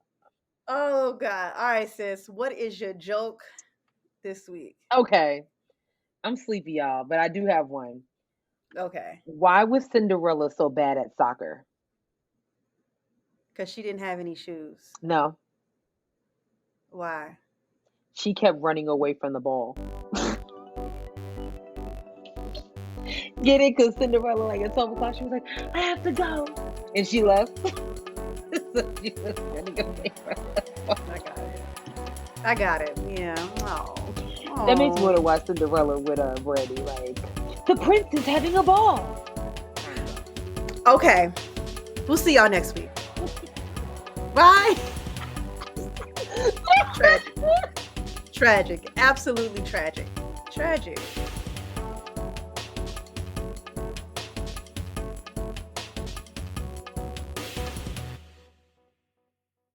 Oh God! All right, sis. What is your joke this week? Okay, I'm sleepy, y'all, but I do have one. Okay. Why was Cinderella so bad at soccer? Because she didn't have any shoes. No. Why? She kept running away from the ball. Get it? Because Cinderella, like at 12 o'clock, she was like, I have to go. And she left. So she was running away from the ball. I got it. Yeah. Oh. That makes me want to watch Cinderella with Brandy. Like, the prince is having a ball. Okay. We'll see y'all next week. Bye. Tragic. Tragic. Absolutely tragic. Tragic.